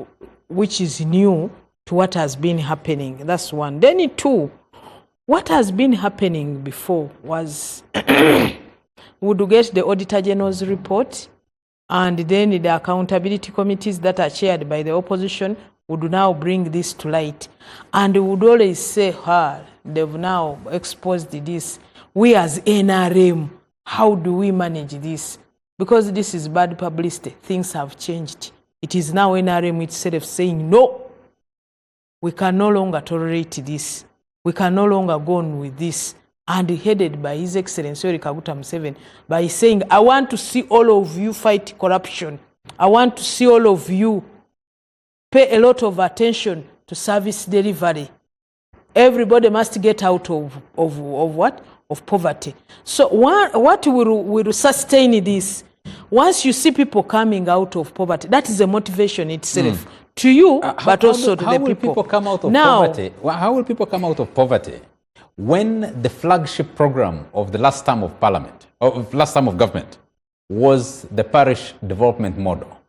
Speaker 4: which is new to what has been happening. That's one. Then two, what has been happening before was we would get the Auditor General's report, and then the accountability committees that are chaired by the opposition would now bring this to light. And we would always say, they've now exposed this. We as NRM, how do we manage this? Because this is bad publicity. Things have changed. It is now NRM itself saying, no, we can no longer tolerate this. We can no longer go on with this. And headed by His Excellency Yoweri Kaguta Museveni, by saying, I want to see all of you fight corruption. I want to see all of you pay a lot of attention to service delivery. Everybody must get out of what? Of poverty. So what will sustain this? Once you see people coming out of poverty, that is a motivation itself to you, but also to the people.
Speaker 3: How will people come out of poverty? How will people come out of poverty when the flagship program of the last term of parliament, of last term of government, was the parish development model?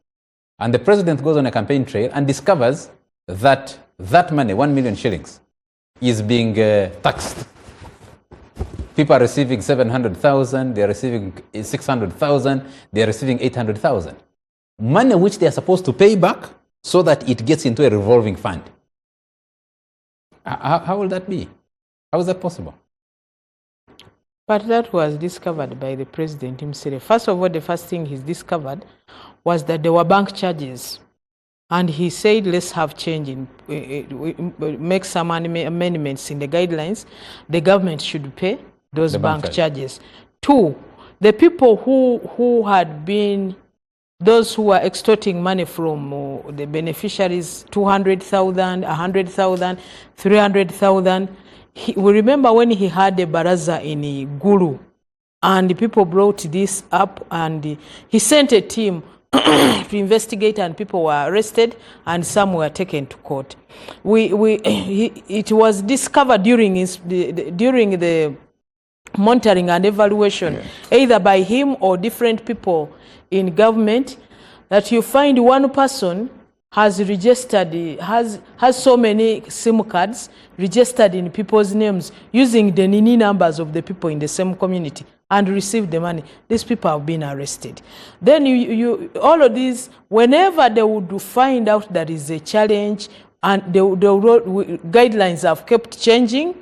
Speaker 3: And the president goes on a campaign trail and discovers that that money, 1 million shillings, is being taxed. People are receiving 700,000, they are receiving 600,000, they are receiving 800,000. Money which they are supposed to pay back so that it gets into a revolving fund. How will that be? How is that possible?
Speaker 4: But that was discovered by the president himself. First of all, the first thing he's discovered was that there were bank charges. And he said, let's have change, make some amendments in the guidelines. The government should pay those bank charges. Two, the people who had been, those who were extorting money from the beneficiaries, 200,000, 100,000, 300,000. We remember when he had a baraza in Gulu, and the people brought this up, and he sent a team to investigate, and people were arrested and some were taken to court. It was discovered during the monitoring and evaluation, either by him or different people in government, that you find one person has registered, has so many SIM cards registered in people's names using the NINI numbers of the people in the same community and received the money. These people have been arrested. Then all of these, whenever they would find out there is a challenge, and the guidelines have kept changing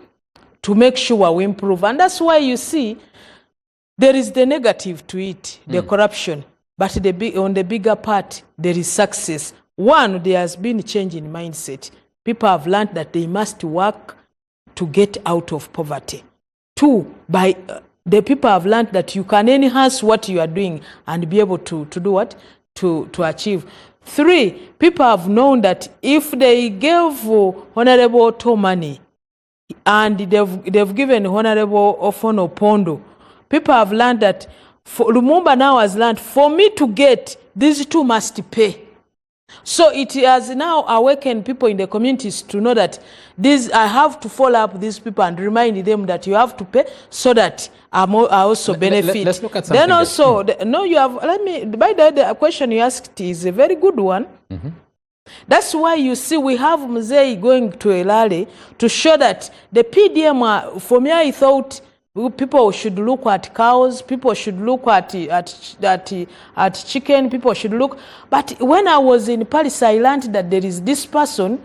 Speaker 4: to make sure we improve. And that's why you see there is the negative to it, the corruption, but on the bigger part, there is success. One, there has been a change in mindset. People have learned that they must work to get out of poverty. Two, the people have learned that you can enhance what you are doing and be able to do what? To achieve. Three, people have known that if they gave Honorable Otto money and they've given Honorable Ofono Pondo, people have learned that, Lumumba now has learned, for me to get, these two must pay. So it has now awakened people in the communities to know that I have to follow up these people and remind them that you have to pay so that I also benefit.
Speaker 3: Let's look at something.
Speaker 4: Then also, the question you asked is a very good one. Mm-hmm. That's why you see we have Mzee going to Elale to show that the PDM, for me, I thought people should look at cows, people should look at chicken, people should look. But when I was in Paris, I learned that there is this person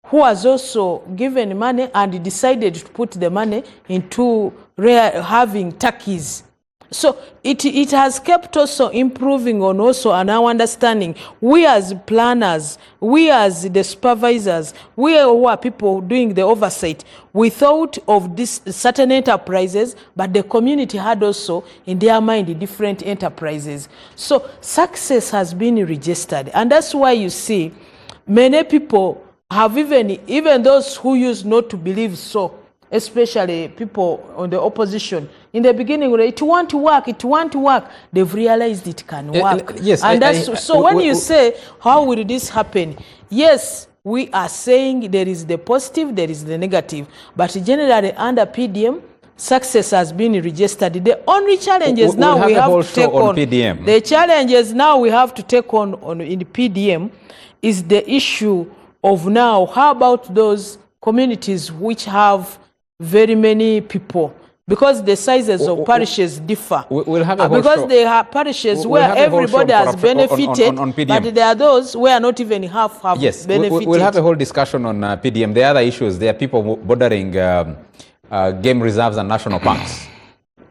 Speaker 4: who has also given money and decided to put the money into having turkeys. So it has kept also improving on also on our understanding. We as planners, we as the supervisors, we who are people doing the oversight, we thought of these certain enterprises, but the community had also in their mind different enterprises. So success has been registered. And that's why you see many people have even those who used not to believe so, especially people on the opposition. In the beginning, it want to work, they've realized it can work.
Speaker 3: Yes,
Speaker 4: and when you say, how will this happen? Yes, we are saying there is the positive, there is the negative. But generally under PDM, success has been registered. The only challenges
Speaker 3: We'll
Speaker 4: now we
Speaker 3: have a
Speaker 4: have
Speaker 3: whole
Speaker 4: to take
Speaker 3: show on
Speaker 4: on
Speaker 3: PDM.
Speaker 4: the challenges now we have to take on in the PDM is the issue of now, how about those communities which have very many people? Because the sizes of parishes differ.
Speaker 3: We'll have a whole
Speaker 4: because
Speaker 3: show.
Speaker 4: there are parishes
Speaker 3: We'll
Speaker 4: where
Speaker 3: have a whole show
Speaker 4: everybody
Speaker 3: on
Speaker 4: has
Speaker 3: corruption
Speaker 4: benefited,
Speaker 3: on PDM.
Speaker 4: but there are those where not even half have
Speaker 3: Yes,
Speaker 4: benefited.
Speaker 3: we'll have a whole discussion on PDM. There are other issues. There are people bordering game reserves and national parks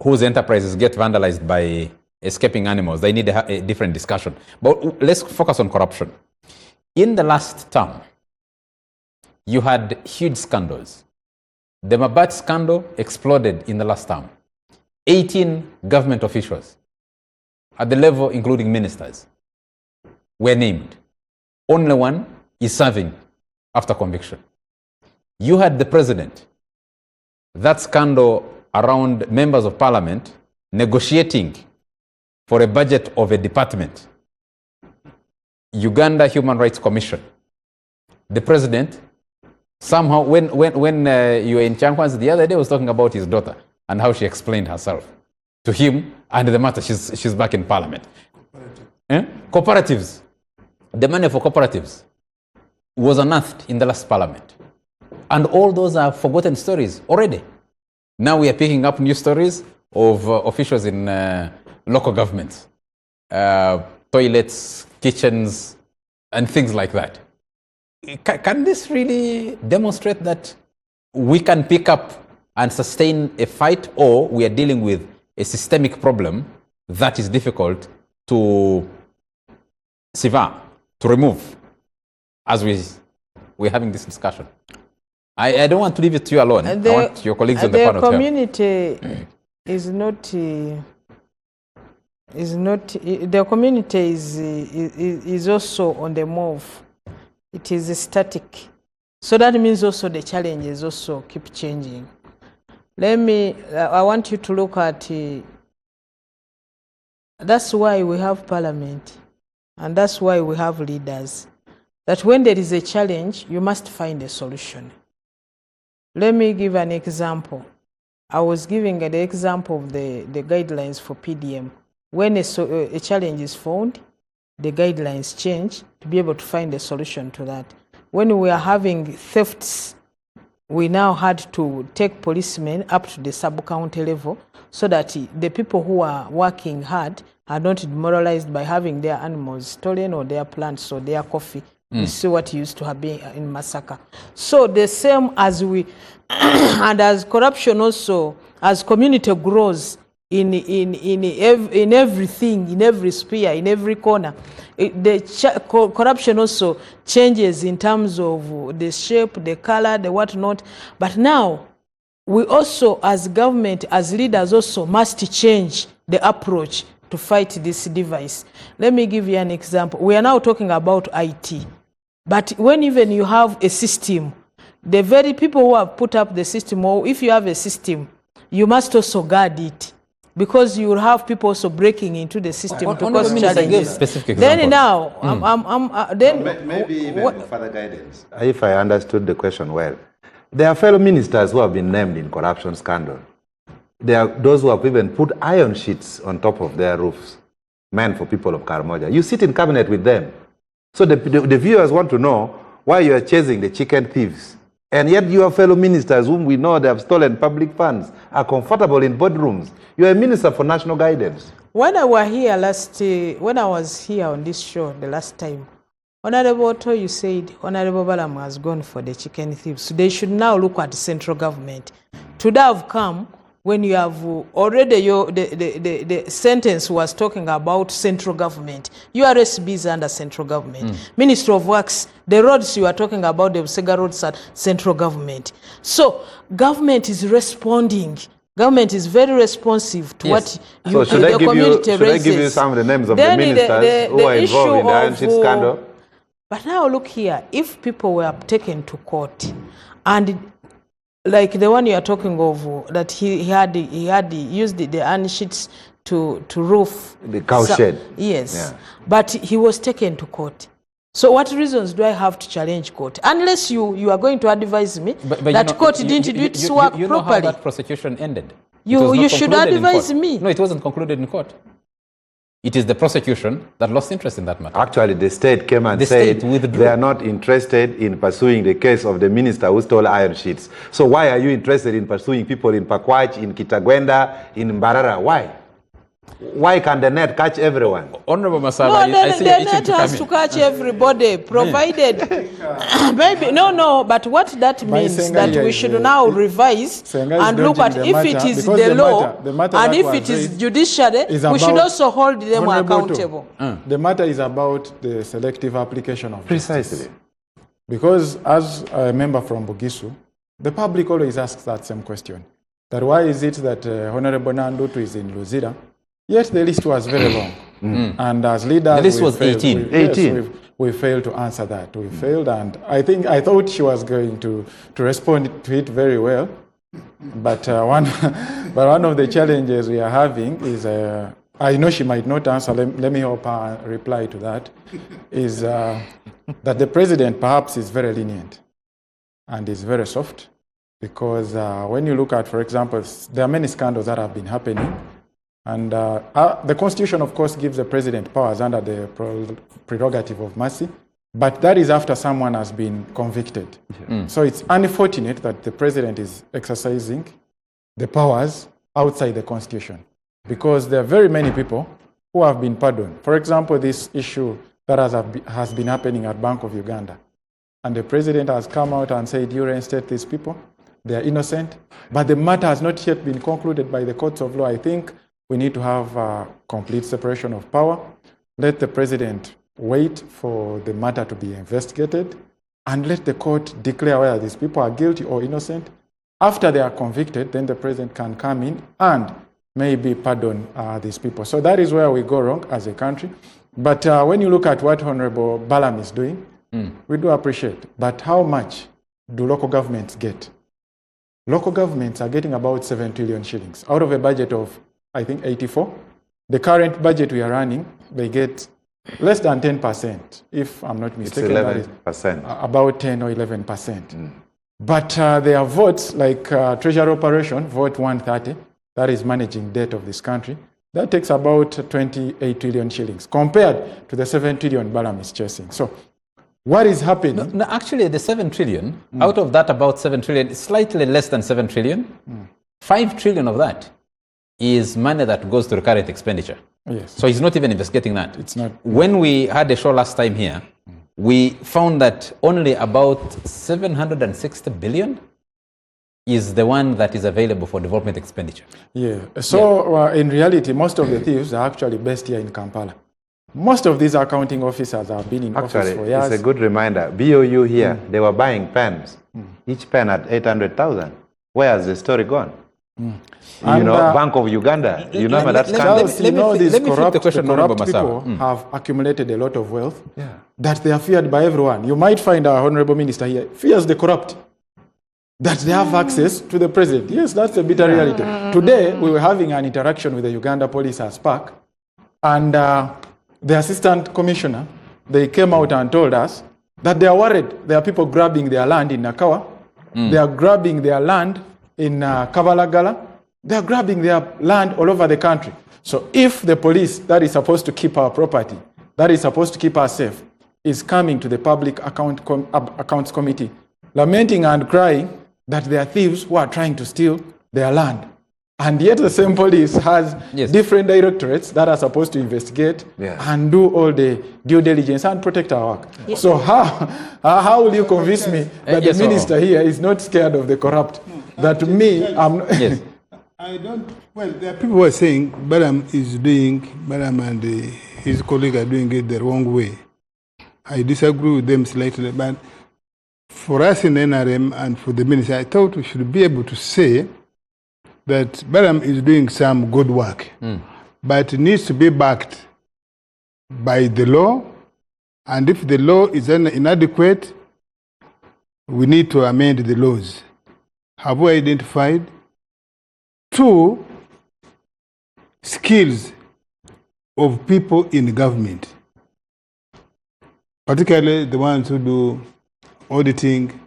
Speaker 3: whose enterprises get vandalized by escaping animals. They need a different discussion. But let's focus on corruption. In the last term, you had huge scandals. The Mabat scandal exploded in the last term. 18 government officials at the level, including ministers, were named. Only one is serving after conviction. You had the president, that scandal around members of parliament negotiating for a budget of a department. Uganda Human Rights Commission. The president, somehow, when you were in Chankwan's the other day, was talking about his daughter and how she explained herself to him and the matter, she's back in parliament. Cooperatives. The money for cooperatives was unearthed in the last parliament. And all those are forgotten stories already. Now we are picking up new stories of officials in local governments. Toilets, kitchens, and things like that. Can this really demonstrate that we can pick up and sustain a fight, or we are dealing with a systemic problem that is difficult to sever, to remove, as we're having this discussion? I don't want to leave it to you alone. I want your colleagues on the panel.
Speaker 4: The community is not. The community is also on the move. It is static. So that means also the challenges also keep changing. I want you to look at, that's why we have parliament, and that's why we have leaders. That when there is a challenge, you must find a solution. Let me give an example. I was giving the example of the guidelines for PDM. When a challenge is found, the guidelines change to be able to find a solution to that. When we are having thefts, we now had to take policemen up to the sub-county level so that the people who are working hard are not demoralized by having their animals stolen or their plants or their coffee. You see what used to have been in Masaka. So the same as we, and as corruption also, as community grows in everything, in every sphere, in every corner, corruption also changes in terms of the shape, the color, the whatnot. But now, we also, as government, as leaders also must change the approach to fight this device. Let me give you an example. We are now talking about IT. But when even you have a system, the very people who have put up the system, or if you have a system, you must also guard it. Because you will have people also breaking into the system to cause challenges. Then now,
Speaker 2: maybe even further guidance. If I understood the question well, there are fellow ministers who have been named in corruption scandal. There are those who have even put iron sheets on top of their roofs, meant for people of Karamoja. You sit in cabinet with them. So the viewers want to know why you are chasing the chicken thieves. And yet your fellow ministers, whom we know they have stolen public funds, are comfortable in boardrooms. You are a minister for national guidance.
Speaker 4: When I was here when I was here on this show the last time, Honorable Otto, you said Honorable Balam has gone for the chicken thieves. So they should now look at the central government. Today have come when you have already the sentence was talking about central government. URSB is under central government. Ministry of Works, the roads you are talking about, the Sega roads are central government. So government is responding. Government is very responsive to what
Speaker 2: the community raises. Should I give you some of the names of the ministers who are involved in the iron sheet scandal?
Speaker 4: But now look here, if people were taken to court and like the one you are talking of, that he had used the iron sheets to roof
Speaker 2: the cow shed.
Speaker 4: Yes, but he was taken to court. So what reasons do I have to challenge court? Unless you are going to advise me that court didn't do its work
Speaker 3: you know
Speaker 4: properly.
Speaker 3: how that prosecution ended?
Speaker 4: You should advise me.
Speaker 3: No, it wasn't concluded in court. It is the prosecution that lost interest in that matter.
Speaker 2: Actually, the state came and
Speaker 3: The
Speaker 2: said
Speaker 3: state withdrew.
Speaker 2: they are not interested in pursuing the case of the minister who stole iron sheets. So why are you interested in pursuing people in Pakwach, in Kitagwenda, in Mbarara? Why? Why can the net catch everyone?
Speaker 3: Honorable Masaba,
Speaker 4: No,
Speaker 3: I
Speaker 4: the
Speaker 3: see you're itching
Speaker 4: net
Speaker 3: to
Speaker 4: has
Speaker 3: come
Speaker 4: to
Speaker 3: in.
Speaker 4: catch everybody, provided maybe no. But what that means
Speaker 5: Senga
Speaker 4: that
Speaker 5: here
Speaker 4: we
Speaker 5: is,
Speaker 4: should now revise
Speaker 5: Senga is
Speaker 4: and look at
Speaker 5: dodging the
Speaker 4: if it
Speaker 5: matter,
Speaker 4: is
Speaker 5: because
Speaker 4: the
Speaker 5: the
Speaker 4: law
Speaker 5: matter
Speaker 4: and
Speaker 5: that
Speaker 4: if
Speaker 5: was
Speaker 4: it is
Speaker 5: raised
Speaker 4: judiciary,
Speaker 5: is
Speaker 4: we should
Speaker 5: about-
Speaker 4: also hold them
Speaker 5: Honorable
Speaker 4: accountable.
Speaker 5: The matter is about the selective application of
Speaker 2: Precisely.
Speaker 5: justice. Because as a member from Bugisu, the public always asks that same question. That why is it that Honorable Nandutu is in Luzira, yet the list was very long. And as leaders,
Speaker 3: The list
Speaker 5: we
Speaker 3: was
Speaker 5: failed.
Speaker 3: 18.
Speaker 5: Yes,
Speaker 2: 18.
Speaker 5: we failed to answer that. We failed, and I thought she was going to respond to it very well. But one of the challenges we are having is, I know she might not answer, let me help her reply to that, is that the president perhaps is very lenient and is very soft, because when you look at, for example, there are many scandals that have been happening, and the Constitution, of course, gives the president powers under the prerogative of mercy, but that is after someone has been convicted. So it's unfortunate that the president is exercising the powers outside the Constitution, because there are very many people who have been pardoned. For example, this issue that has been happening at Bank of Uganda. And the president has come out and said, you reinstate these people, they are innocent. But the matter has not yet been concluded by the courts of law. I think we need to have a complete separation of power. Let the president wait for the matter to be investigated, and let the court declare whether these people are guilty or innocent. After they are convicted, then the president can come in and maybe pardon these people. So that is where we go wrong as a country. But when you look at what Honorable Balam is doing, we do appreciate. But how much do local governments get? Local governments are getting about 7 trillion shillings out of a budget of, I think, 84. The current budget we are running, they get less than 10%, if I'm not mistaken.
Speaker 2: It's 11%.
Speaker 5: About 10 or 11%. But their votes, like Treasury Operation, vote 130, that is managing debt of this country, that takes about 28 trillion shillings compared to the 7 trillion Balam is chasing. So what is happening?
Speaker 3: No, actually, the 7 trillion, out of that about 7 trillion, slightly less than 7 trillion, 5 trillion of that is money that goes to the current expenditure.
Speaker 5: Yes.
Speaker 3: So he's not even investigating that.
Speaker 5: It's not.
Speaker 3: When we had a show last time here, we found that only about 760 billion is the one that is available for development expenditure.
Speaker 5: Yeah. So in reality, most of the thieves are actually based here in Kampala. Most of these accounting officers have been in office
Speaker 2: Actually,
Speaker 5: for years.
Speaker 2: it's a good reminder. BOU here, they were buying pens, each pen at 800,000. Where has the story gone? You
Speaker 5: And,
Speaker 2: know, Bank of Uganda, you remember that scandal?
Speaker 5: Charles, you know, these
Speaker 3: let me flip
Speaker 5: corrupt,
Speaker 3: the question,
Speaker 5: the corrupt
Speaker 3: Honorable
Speaker 5: people have accumulated a lot of wealth
Speaker 2: Yeah.
Speaker 5: that they are feared by everyone. You might find our honorable minister here fears the corrupt, that they have access to the president. Yes, that's a bitter reality. Today, we were having an interaction with the Uganda police at Spark, and the assistant commissioner, they came out and told us that they are worried. There are people grabbing their land in Nakawa. They are grabbing their land in Kabalagala. They are grabbing their land all over the country. So if the police that is supposed to keep our property, that is supposed to keep us safe, is coming to the Public Accounts Committee, lamenting and crying that there are thieves who are trying to steal their land, and yet the same police has different directorates that are supposed to investigate and do all the due diligence and protect our work. So how will you convince me that the minister here is not scared of the corrupt? That me, I'm
Speaker 3: Yes.
Speaker 6: I don't. Well, there are people who are saying Balam and his colleague are doing it the wrong way. I disagree with them slightly, but for us in NRM and for the minister, I thought we should be able to say that Balam is doing some good work, but it needs to be backed by the law, and if the law is inadequate, we need to amend the laws. Have we identified 2 skills of people in government? particularly the ones who do auditing,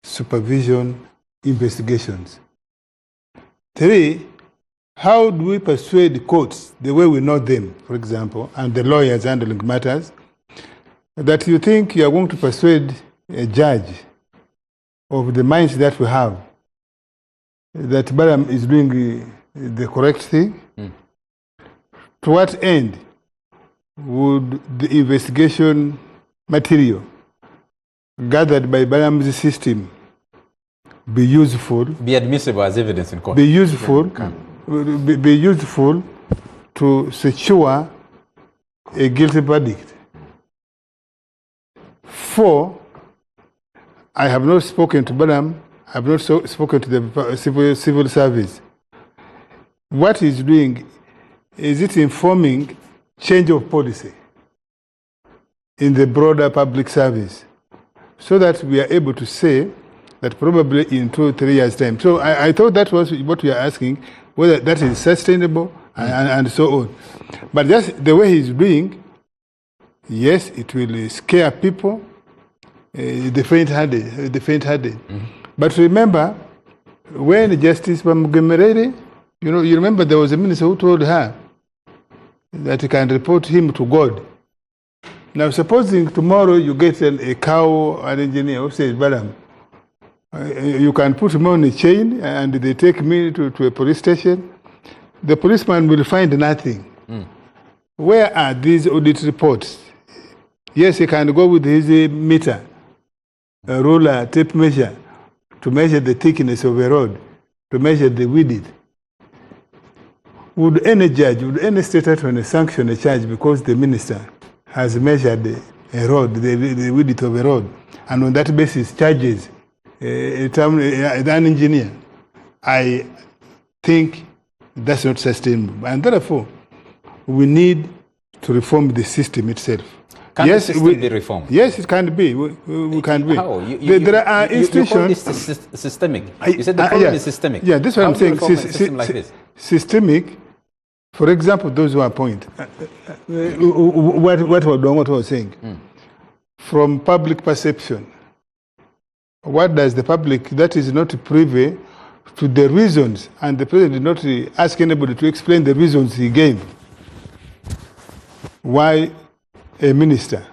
Speaker 6: supervision, investigations. 3, how do we persuade courts, the way we know them, for example, and the lawyers handling matters, that you think you are going to persuade a judge of the minds that we have, that Balaam is doing the correct thing? To what end would the investigation material gathered by Balaam's system be useful?
Speaker 3: Be admissible as evidence in court.
Speaker 6: Be useful, be useful to secure a guilty verdict. 4, I have not spoken to Balaam, I have not spoken to the civil service. What he's doing, is it informing change of policy in the broader public service, so that we are able to say that probably in 2 or 3 years' time. So I thought that was what we are asking, whether that is sustainable and so on. But just the way he's doing, yes, it will scare people, the faint-hearted. But remember, when Justice Bamugemerere, you remember there was a minister who told her that you can report him to God. Now, supposing tomorrow you get a cow, an engineer who says, Balaam, you can put me on a chain and they take me to a police station, the policeman will find nothing. Where are these audit reports? Yes, he can go with his meter, a ruler, tape measure, to measure the thickness of a road, to measure the width. Would any judge, would any state attorney sanction a charge because the minister has measured a road, the width of a road, and on that basis charges an engineer? I think that's not sustainable. And therefore, we need to reform the system itself.
Speaker 3: Can the system be reformed?
Speaker 6: Yes, it can be. We can be.
Speaker 3: How?
Speaker 6: There are institutions.
Speaker 3: You call this systemic. You said the problem is systemic.
Speaker 6: Yeah, this is what I'm saying.
Speaker 3: Reform a system like this?
Speaker 6: Systemic. For example, those who are point. What Odongo was saying. From public perception. What does the public, that is not privy to the reasons, and the president did not ask anybody to explain the reasons he gave why a minister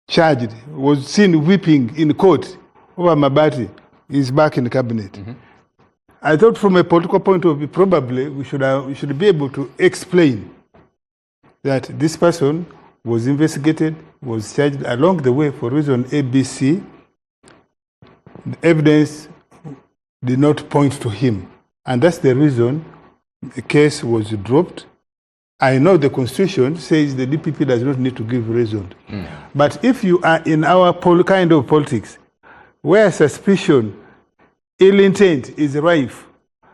Speaker 6: charged was seen weeping in court over Mabati is back in the cabinet. I thought from a political point of view, probably we should be able to explain that this person was investigated, was charged along the way for reason ABC. The evidence did not point to him. And that's the reason the case was dropped. I know the Constitution says the DPP does not need to give reason. But if you are in our kind of politics, where suspicion, ill intent is rife,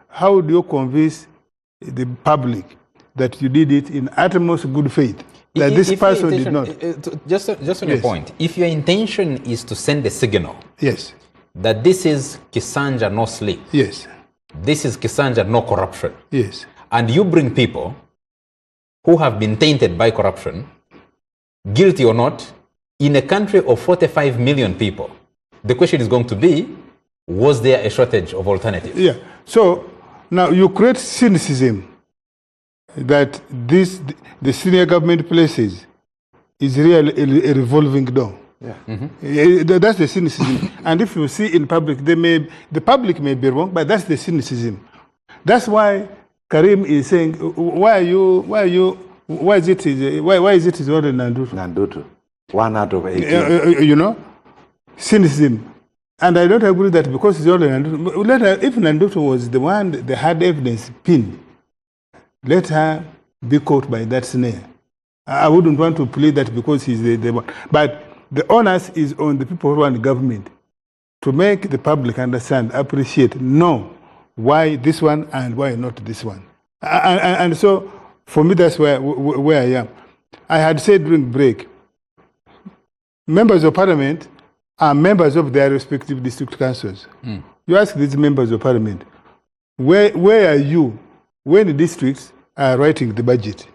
Speaker 6: how do you convince the public that you did it in utmost good faith? That this person did not.
Speaker 3: Just on your point, if your intention is to send a signal,
Speaker 6: yes,
Speaker 3: that this is Kisanja no sleep,
Speaker 6: yes,
Speaker 3: this is Kisanja no corruption,
Speaker 6: yes,
Speaker 3: and you bring people who have been tainted by corruption, guilty or not, in a country of 45 million people, the question is going to be, was there a shortage of alternatives?
Speaker 6: Yeah. So now you create cynicism that the senior government places is really a revolving door. Yeah. That's the cynicism. And if you see in public, the public may be wrong, but that's the cynicism. That's why Karim is saying, why is it his order
Speaker 2: Nandutu. 1 out of 18.
Speaker 6: Cynicism. And I don't agree that because it's order Nandutu. Later, if Nandutu was the one that had evidence pinned, let her be caught by that snare. I wouldn't want to plead that because he's the one. But the onus is on the people who run the government to make the public understand, appreciate, know why this one and why not this one. And so, for me, that's where I am. I had said during break, members of parliament are members of their respective district councils. You ask these members of parliament, where are you when the districts are writing the budget?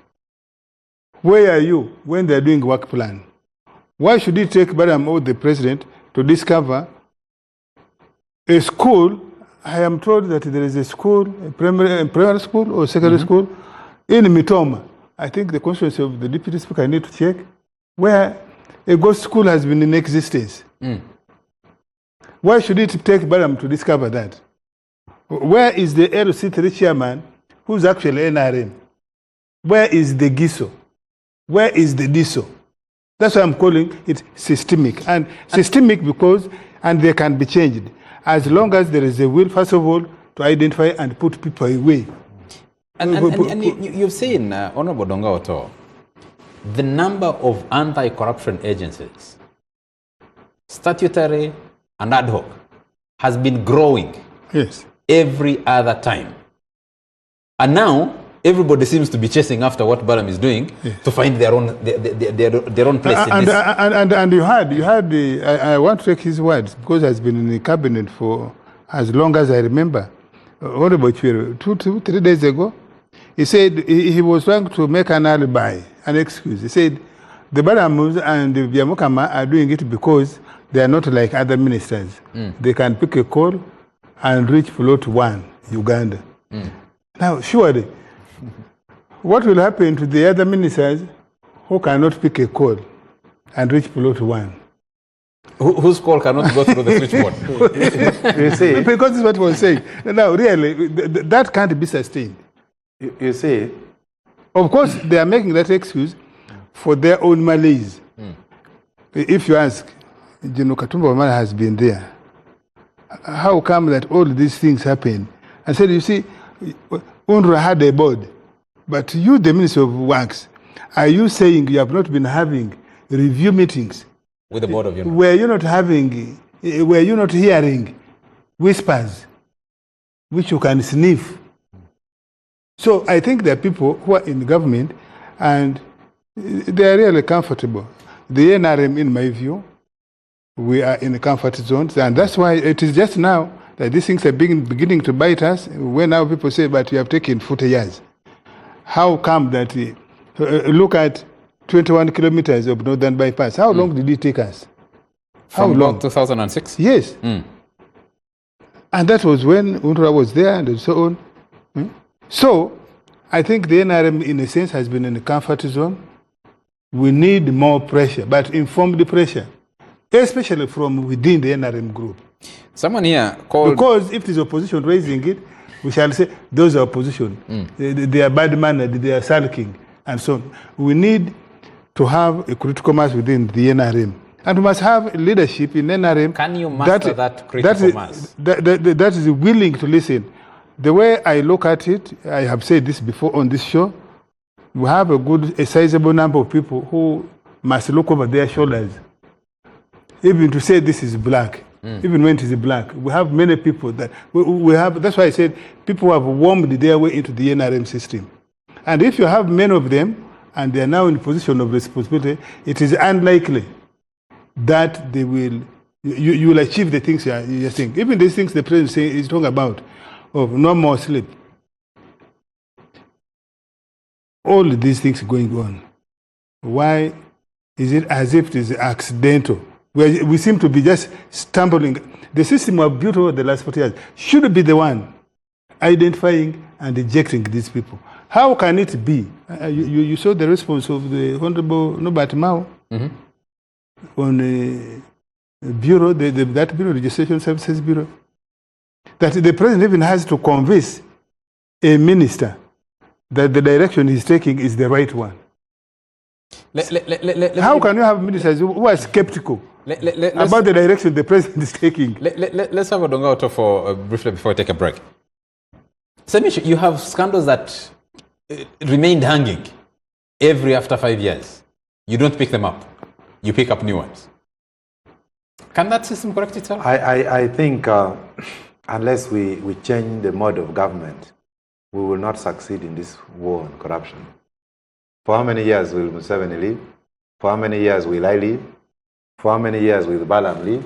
Speaker 6: Where are you when they're doing work plan? Why should it take Badam or the president to discover a school? I am told that there is a school, a primary school or secondary school in Mitoma. I think the constituency of the deputy speaker, I need to check, where a ghost school has been in existence. Why should it take Badam to discover that? Where is the LC3 chairman who's actually NRM? Where is the GISO? Where is the DISO? That's why I'm calling it systemic. And systemic because, and they can be changed, as long as there is a will, first of all, to identify and put people away.
Speaker 3: And you've seen, Honorable Odongo Otto, the number of anti-corruption agencies, statutory and ad hoc, has been growing every other time. And now, everybody seems to be chasing after what Badam is doing to find their own place in this.
Speaker 6: And you had I want to take his words because he has been in the cabinet for as long as I remember. What about 2-3 days ago? He said he was trying to make an alibi, an excuse. He said the Badamus and the Biamukama are doing it because they are not like other ministers. They can pick a call and reach Float 1, Uganda. Now, surely, what will happen to the other ministers who cannot pick a call and reach Float 1?
Speaker 3: Whose call cannot go through the switchboard?
Speaker 6: You see? Because this is what I was saying. Now, really, that can't be sustained.
Speaker 2: You see?
Speaker 6: Of course, they are making that excuse for their own malaise. If you ask, Katumba Wamala has been there. How come that all these things happen? I said, you see, UNRWA had a board, but you, the Minister of Works, are you saying you have not been having review meetings
Speaker 3: with the board of UNRWA?
Speaker 6: Were you not hearing whispers which you can sniff? So I think there are people who are in the government and they are really comfortable. The NRM, in my view, we are in the comfort zones, and that's why it is just now that these things are beginning to bite us, when now people say, but you have taken 40 years. How come that, look at 21 kilometers of northern bypass. How long did it take us? How long?
Speaker 3: 2006?
Speaker 6: Yes. And that was when UNRWA was there and so on. So, I think the NRM, in a sense, has been in a comfort zone. We need more pressure, but informed pressure, especially from within the NRM group.
Speaker 3: Someone here called...
Speaker 6: Because if it is opposition raising it, we shall say, those are opposition. They are bad-mannered, they are sulking, and so on. We need to have a critical mass within the NRM. And we must have leadership in NRM.
Speaker 3: Can you master that critical mass?
Speaker 6: That is willing to listen. The way I look at it, I have said this before on this show, we have a sizable number of people who must look over their shoulders. Even to say this is black, even when it is black. We have many people that, we have, that's why I said people have warmed their way into the NRM system. And if you have many of them, and they are now in a position of responsibility, it is unlikely that they will, you will achieve the things you're saying. Even these things the president is talking about, of no more sleep. All these things going on. Why is it as if it is accidental? We seem to be just stumbling. The system of built over the last 40 years should be the one identifying and ejecting these people. How can it be? You saw the response of the Honorable Norbert Mao on a bureau, that bureau, Registration Services Bureau, that the president even has to convince a minister that the direction he's taking is the right one. How can you have ministers who are skeptical about the direction the president is taking?
Speaker 3: Let's have Odongo Otto for briefly before we take a break. Semish, you have scandals that remained hanging every after 5 years. You don't pick them up. You pick up new ones. Can that system correct itself?
Speaker 2: I think unless we change the mode of government, we will not succeed in this war on corruption. For how many years will Museveni live? For how many years will I live? For how many years will Balam live?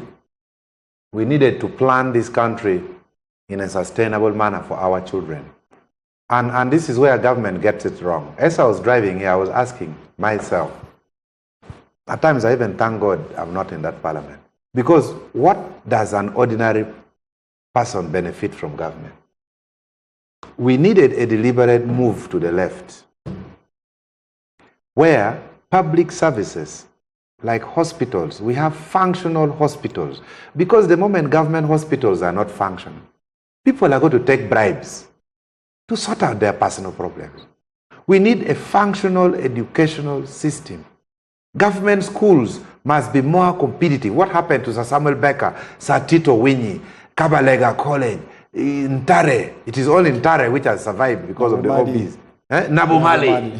Speaker 2: We needed to plan this country in a sustainable manner for our children. And this is where government gets it wrong. As I was driving here, I was asking myself, At times I even thank God I'm not in that parliament. Because what does an ordinary person benefit from government? We needed a deliberate move to the left, where public services like hospitals, we have functional hospitals. Because the moment government hospitals are not functional, people are going to take bribes to sort out their personal problems. We need a functional educational system. Government schools must be more competitive. What happened to Sir Samuel Becker, Sir Tito Winyi, Kabalega College, in Tare? It is all in Tare which has survived because of the hobbies. Nabumali.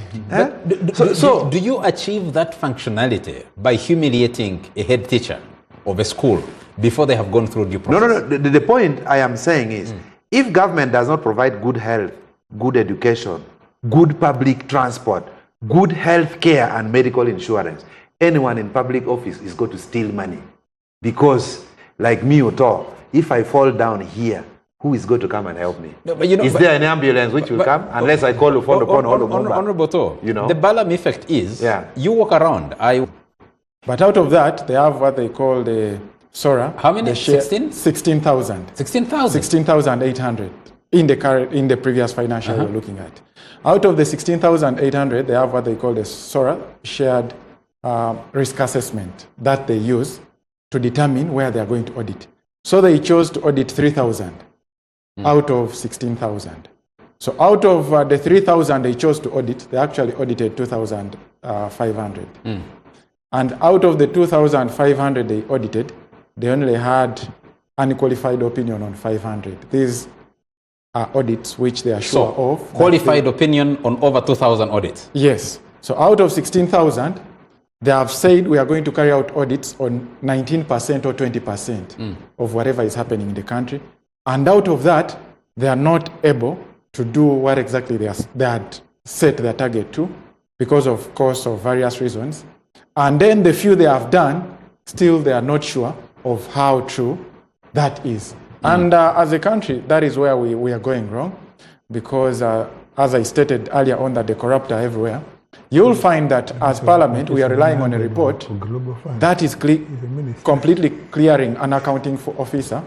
Speaker 3: Do you achieve that functionality by humiliating a head teacher of a school before they have gone through due process?
Speaker 2: No. The point I am saying is, if government does not provide good health, good education, good public transport, good health care and medical insurance, anyone in public office is going to steal money. Because, like me, Otto, if I fall down here, who is going to come and help me?
Speaker 3: No, but is
Speaker 2: there an ambulance which will come? Unless I call
Speaker 3: Honorable Otto, the Balam effect is, you walk around.
Speaker 5: But out of that, they have what they call the SORA.
Speaker 3: How many? 16?
Speaker 5: 16,000.
Speaker 3: 16,000?
Speaker 5: 16,800 in the previous financial year we're looking at. Out of the 16,800, they have what they call the SORA, shared risk assessment, that they use to determine where they are going to audit. So they chose to audit 3,000 out of 16,000. So out of the 3,000 they chose to audit, they actually audited 2,500. And out of the 2,500 they audited, they only had unqualified opinion on 500. These are audits which they are sure of.
Speaker 3: Qualified opinion on over 2,000 audits?
Speaker 5: Yes. So out of 16,000, they have said we are going to carry out audits on 19% or 20% of whatever is happening in the country. And out of that, they are not able to do what exactly they had set their target to because of course of various reasons. And then the few they have done, still they are not sure of how true that is. And as a country, that is where we are going wrong, because as I stated earlier on, that the corrupt are everywhere. You'll find that as Parliament, we are relying on a report that is completely clearing an accounting officer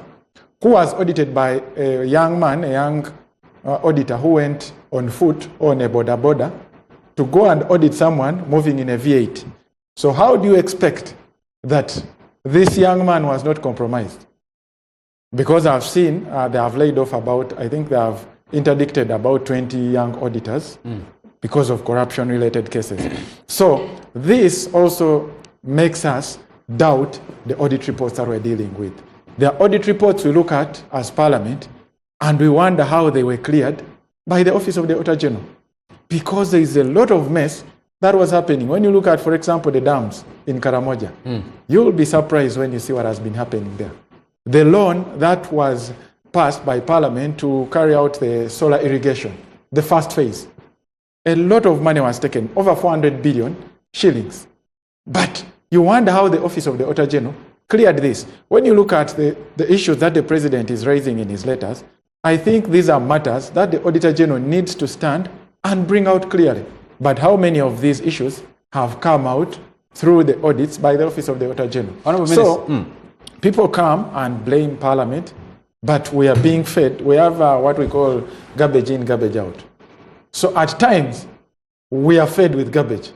Speaker 5: who was audited by a young man, a young auditor who went on foot on a border to go and audit someone moving in a V8. So how do you expect that this young man was not compromised? Because I've seen they have laid off I think they have interdicted about 20 young auditors because of corruption-related cases. So this also makes us doubt the audit reports that we're dealing with. There are audit reports we look at as Parliament, and we wonder how they were cleared by the Office of the Auditor General. Because there is a lot of mess that was happening. When you look at, for example, the dams in Karamoja, you will be surprised when you see what has been happening there. The loan that was passed by Parliament to carry out the solar irrigation, the first phase, a lot of money was taken, over 400 billion shillings. But you wonder how the Office of the Auditor General cleared this. When you look at the issues that the President is raising in his letters, I think these are matters that the Auditor General needs to stand and bring out clearly. But how many of these issues have come out through the audits by the Office of the Auditor General? So people come and blame Parliament, but we are being fed. We have what we call garbage in, garbage out. So at times, we are fed with garbage.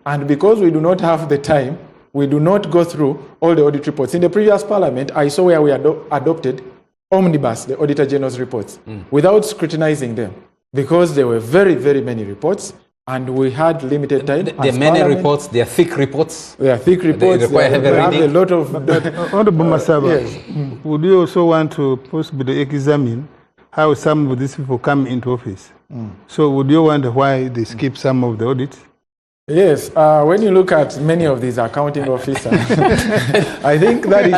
Speaker 5: And because we do not have the time, we do not go through all the audit reports. In the previous Parliament, I saw where we adopted omnibus, the Auditor General's reports, without scrutinizing them, because there were very, very many reports, and we had limited time.
Speaker 3: There are many reports, they are thick reports.
Speaker 5: They are thick reports.
Speaker 3: They require heavy reading.
Speaker 5: Have a lot of...
Speaker 6: Honorable Masaba, would you also want to possibly examine how some of these people come into office? So would you wonder why they skip some of the audits?
Speaker 5: Yes, when you look at many of these accounting officers, I think that is...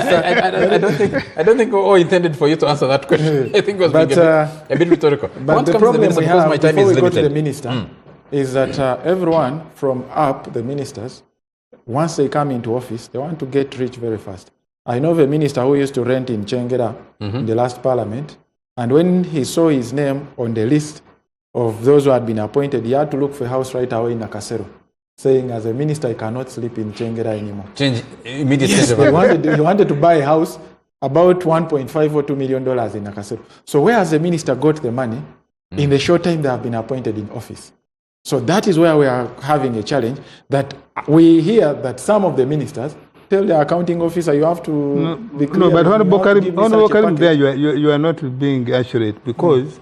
Speaker 3: I don't think we all intended for you to answer that question. I think it was a bit rhetorical.
Speaker 5: But the problem we have, before we go to the minister, is that everyone from up, the ministers, once they come into office, they want to get rich very fast. I know the minister who used to rent in Chengera in the last Parliament, and when he saw his name on the list of those who had been appointed, he had to look for a house right away in Nakasero. saying as a minister he cannot sleep in Chengera anymore.
Speaker 3: Change immediately.
Speaker 5: He wanted to buy a house about $1.5 or $2 million in Nakasero. So where has the minister got the money in the short time they have been appointed in office? So that is where we are having a challenge, that we hear that some of the ministers tell the accounting officer, you have to be clear.
Speaker 6: No, but Honorable Karim, there you are not being accurate, because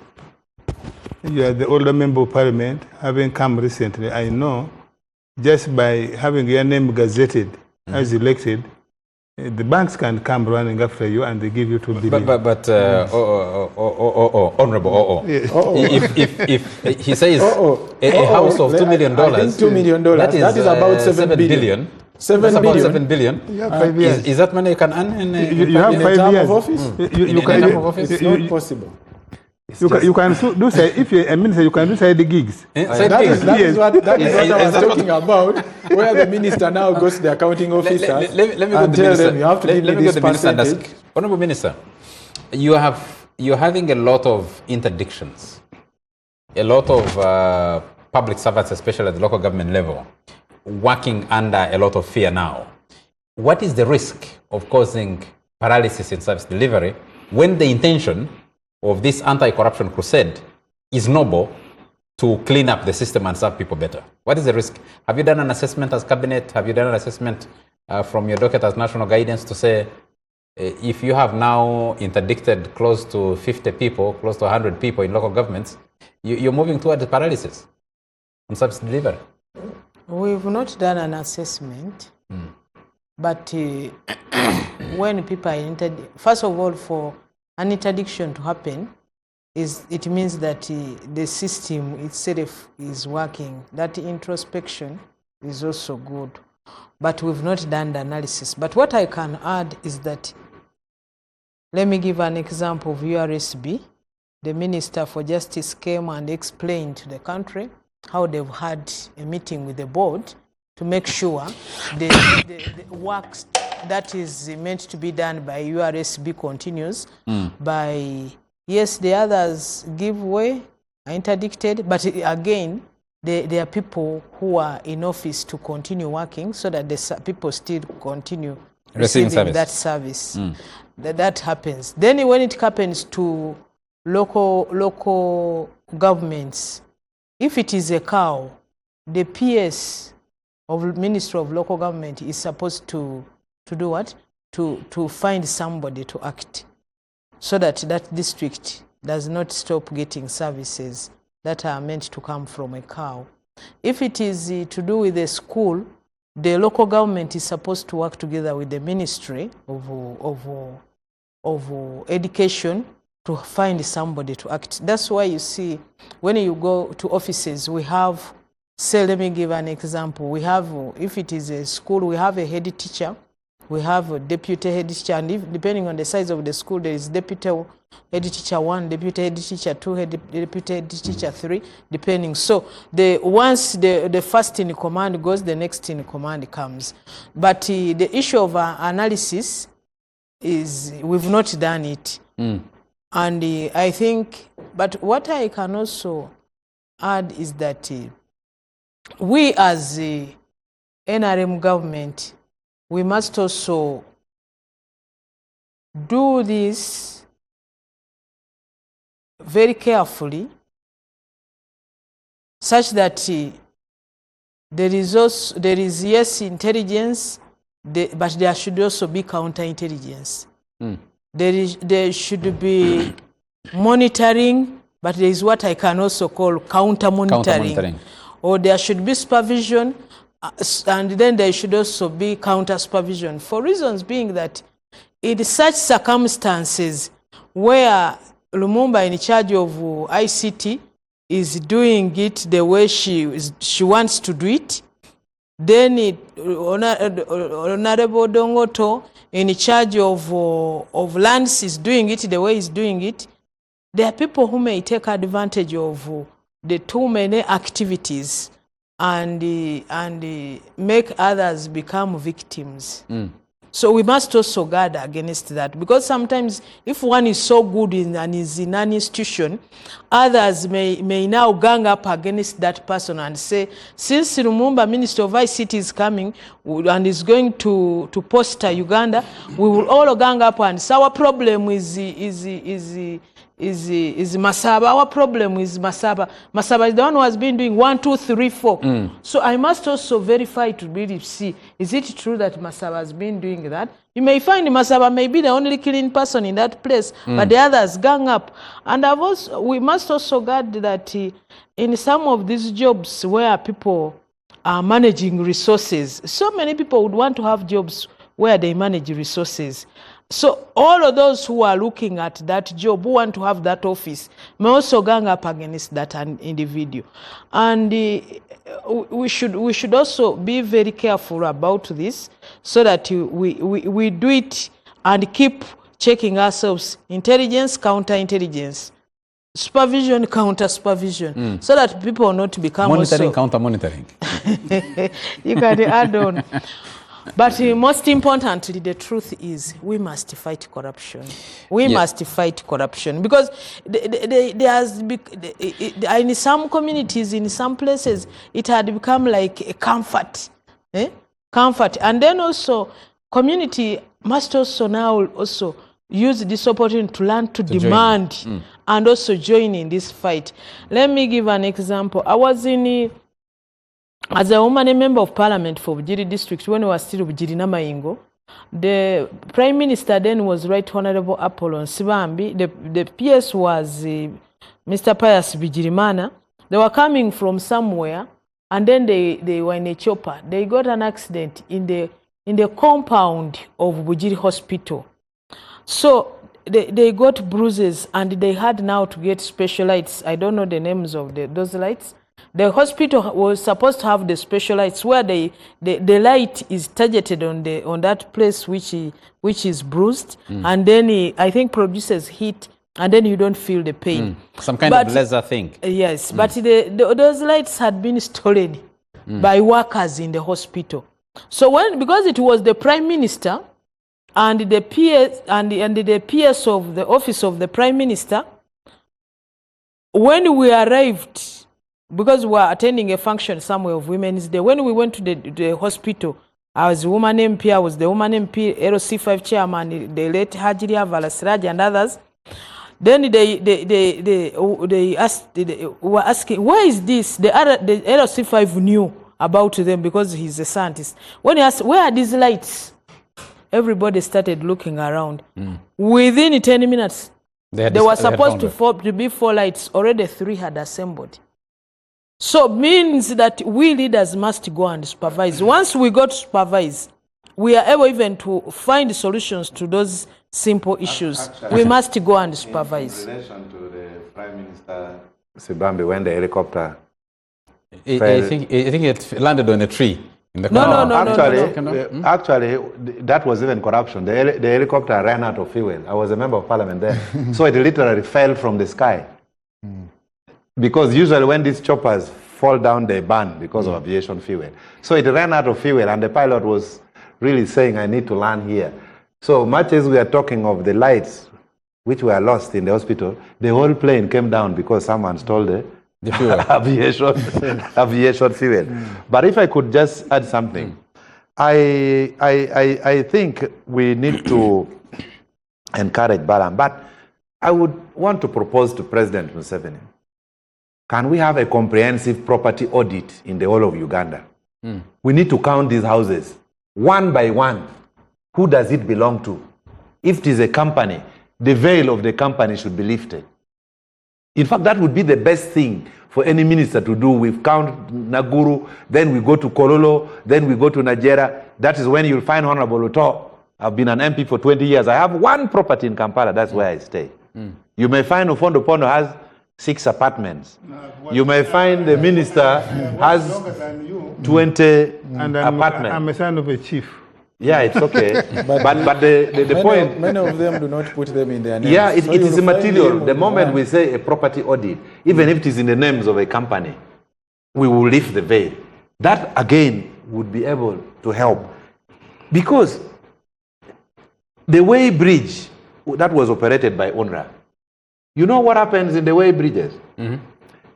Speaker 6: you are the older member of parliament, having come recently. I know just by having your name gazetted as elected, the banks can come running after you and they give you $2 billion.
Speaker 3: Honorable,
Speaker 6: Yes.
Speaker 3: if he says a house of $2 million,
Speaker 5: I think $2 million, that is about 7 billion. 7 billion.
Speaker 3: 7 billion.
Speaker 6: You have 5 years.
Speaker 3: Is that money you can earn in
Speaker 6: You have 5 years.
Speaker 5: Of office? It's not possible.
Speaker 6: You can do say, if you're a minister, you can do side gigs.
Speaker 5: That is what I was talking about, where the minister now goes to the accounting officers and tell them, you have to give me this percentage.
Speaker 3: Honorable Minister, you're having a lot of interdictions, a lot of public servants, especially at the local government level, working under a lot of fear now. What is the risk of causing paralysis in service delivery when the intention of this anti-corruption crusade is noble to clean up the system and serve people better? What is the risk? Have you done an assessment as cabinet? Have you done an assessment from your docket as national guidance to say, if you have now interdicted close to 50 people, close to 100 people in local governments, you're moving towards paralysis on service delivery?
Speaker 4: We've not done an assessment, but when people are first of all, for an interdiction to happen, it means that the system itself is working. That introspection is also good, but we've not done the analysis. But what I can add is that, let me give an example of URSB. The Minister for Justice came and explained to the country how they've had a meeting with the board to make sure the works that is meant to be done by URSB continues. Yes, the others give way, are interdicted, but again, there are people who are in office to continue working so that the people still continue receiving that service. That happens. Then when it happens to local governments, if it is a cow, the PS of Ministry of Local Government is supposed to do what? To find somebody to act so that that district does not stop getting services that are meant to come from a cow. If it is to do with a school, the local government is supposed to work together with the Ministry of Education to find somebody to act. That's why you see, when you go to offices, we have, say, let me give an example. We have, if it is a school, we have a head teacher, we have a deputy head teacher, and if, depending on the size of the school, there is deputy head teacher 1, deputy head teacher 2, deputy head teacher 3, depending. So once the first in command goes, the next in command comes. But the issue of analysis is we've not done it. And I think, but what I can also add is that we as the NRM government, we must also do this very carefully, such that there is yes intelligence, but there should also be counterintelligence. There should be monitoring, but there is what I can also call counter-monitoring. Or there should be supervision, and then there should also be counter-supervision, for reasons being that in such circumstances where Lumumba, in charge of ICT, is doing it the way she wants to do it, then Honorable Odongo, in charge of lands, is doing it the way he's doing it. There are people who may take advantage of the too many activities and make others become victims. So we must also guard against that, because sometimes if one is so good and is in an institution, others may now gang up against that person and say, since Lumumba, Minister of ICT, is coming and is going to poster Uganda, we will all gang up and say our problem is Masaba. Our problem is Masaba. Masaba is the one who has been doing 1, 2, 3, 4. So I must also verify to really see, is it true that Masaba has been doing that? You may find Masaba may be the only killing person in that place, but the others gang up. And we must also guard that in some of these jobs where people are managing resources, so many people would want to have jobs where they manage resources. So all of those who are looking at that job, who want to have that office, may also gang up against that individual. And we should also be very careful about this, so that we do it and keep checking ourselves. Intelligence, counter-intelligence. Supervision, counter-supervision. So that people not become
Speaker 3: monitoring,
Speaker 4: also...
Speaker 3: counter-monitoring.
Speaker 4: You can add on. But most importantly, the truth is we must fight corruption. We must fight corruption, because in some communities, in some places, it had become like a comfort. Comfort. And then also, community must also now also use this opportunity to learn to demand and also join in this fight. Let me give an example. I was as a woman, a member of parliament for Bugiri district, when we were still Bugiri Namayingo, the Prime Minister then was Right Honorable Apollon Sibambi. The PS was Mr. Pius Bigirimana. They were coming from somewhere, and then they were in a chopper. They got an accident in the compound of Bugiri Hospital. So they got bruises, and they had now to get special lights. I don't know the names of those lights. The hospital was supposed to have the special lights where the light is targeted on that place which is bruised, and then I think produces heat, and then you don't feel the pain.
Speaker 3: Some kind of laser thing.
Speaker 4: Yes, but those lights had been stolen by workers in the hospital. So because it was the Prime Minister and the PS and the PS of the office of the Prime Minister, when we arrived, because we were attending a function somewhere of Women's Day, when we went to the hospital, I was the woman MP, I was the woman MP, LC5 chairman, the late Hajiria Valasiraj and others. Then they were asking, where is this? The LC5 knew about them because he's a scientist. When he asked, where are these lights? Everybody started looking around. Within 10 minutes, there were supposed to be 4 lights. Already 3 had assembled. So means that we leaders must go and supervise. Once we go to supervise, we are able even to find solutions to those simple issues. Actually, we must go and supervise.
Speaker 2: In relation to the Prime Minister Sibambi, when the helicopter
Speaker 3: I think it landed on a tree. In the
Speaker 2: no. Actually, that was even corruption. The helicopter ran out of fuel. I was a member of parliament there. So it literally fell from the sky. Because usually when these choppers fall down, they burn because of aviation fuel. So it ran out of fuel, and the pilot was really saying, I need to land here. So much as we are talking of the lights, which were lost in the hospital, the whole plane came down because someone stole the fuel. aviation fuel. But if I could just add something, I think we need to encourage balance. But I would want to propose to President Museveni, can we have a comprehensive property audit in the whole of Uganda? We need to count these houses one by one. Who does it belong to? If it is a company, the veil of the company should be lifted. In fact, that would be the best thing for any minister to do. We count Naguru, then we go to Kololo, then we go to Nigeria. That is when you'll find Honorable Otto. I've been an MP for 20 years. I have 1 property in Kampala. That's where I stay. You may find Ufondo Pondo has 6 apartments. You may find the minister has 20 apartments.
Speaker 6: I'm a son of a chief.
Speaker 2: Yeah, it's okay. but the point...
Speaker 5: Many of them do not put them in their names.
Speaker 2: Yeah, it is immaterial. The moment we say a property audit, even if it is in the names of a company, we will lift the veil. That, again, would be able to help. Because The Way Bridge that was operated by UNRWA. You know what happens in the Way Bridges?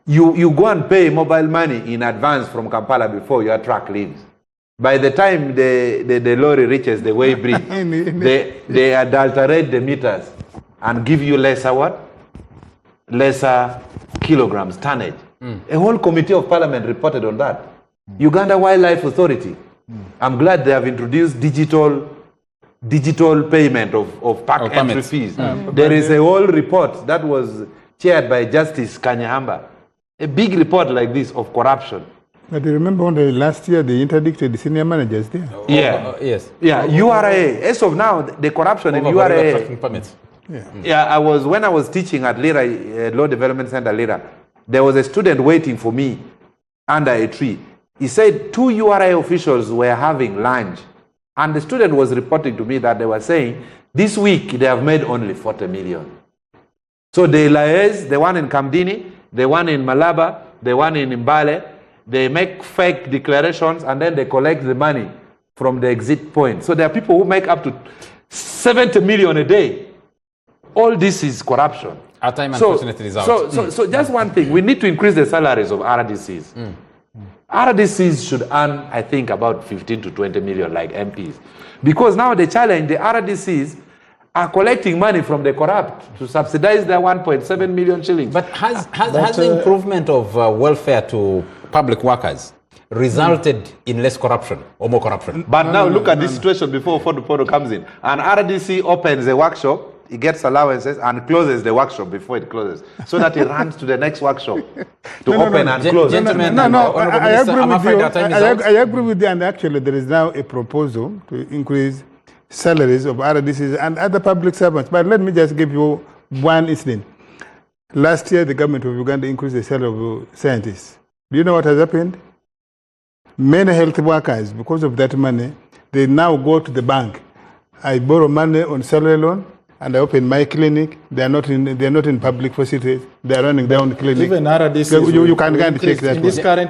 Speaker 2: You go and pay mobile money in advance from Kampala before your truck leaves. By the time the lorry reaches the Way Bridge, they adulterate the meters and give you lesser what? Lesser kilograms tonnage. A whole committee of parliament reported on that. Uganda Wildlife Authority. I'm glad they have introduced digital payment of park entry fees. There is a whole report that was chaired by Justice Kanyahamba. A big report like this of corruption.
Speaker 6: But you remember only last year they interdicted the senior managers there.
Speaker 3: Yes.
Speaker 2: Yeah, URA. As of now, the corruption in URA. Yeah, when I was teaching at Lira, Law Development Center Lira, there was a student waiting for me under a tree. He said 2 URA officials were having lunch. And the student was reporting to me that they were saying, this week they have made only 40 million. So they liaise, the one in Kamdini, the one in Malaba, the one in Mbale, they make fake declarations and then they collect the money from the exit point. So there are people who make up to 70 million a day. All this is corruption.
Speaker 3: Our time, unfortunately, is out.
Speaker 2: So just one thing, we need to increase the salaries of RDCs. RDCs should earn, I think, about 15 to 20 million like MPs. Because now the challenge, the RDCs are collecting money from the corrupt to subsidize their 1.7 million shillings.
Speaker 3: But has the improvement of welfare to public workers resulted in less corruption or more corruption?
Speaker 2: But now look at this situation before Fodo comes in. An RDC opens a workshop, he gets allowances and closes the workshop before it closes, so that he runs to the next workshop to open and close.
Speaker 3: Gentlemen,
Speaker 6: I agree with you, and actually there is now a proposal to increase salaries of RDCs and other public servants. But let me just give you one incident. Last year, the government of Uganda increased the salary of scientists. Do you know what has happened? Many health workers, because of that money, they now go to the bank. I borrow money on salary loan, and I open my clinic. They are not in public facilities. They are running their own clinic.
Speaker 5: Even RDCs
Speaker 6: you can check that.
Speaker 5: In this current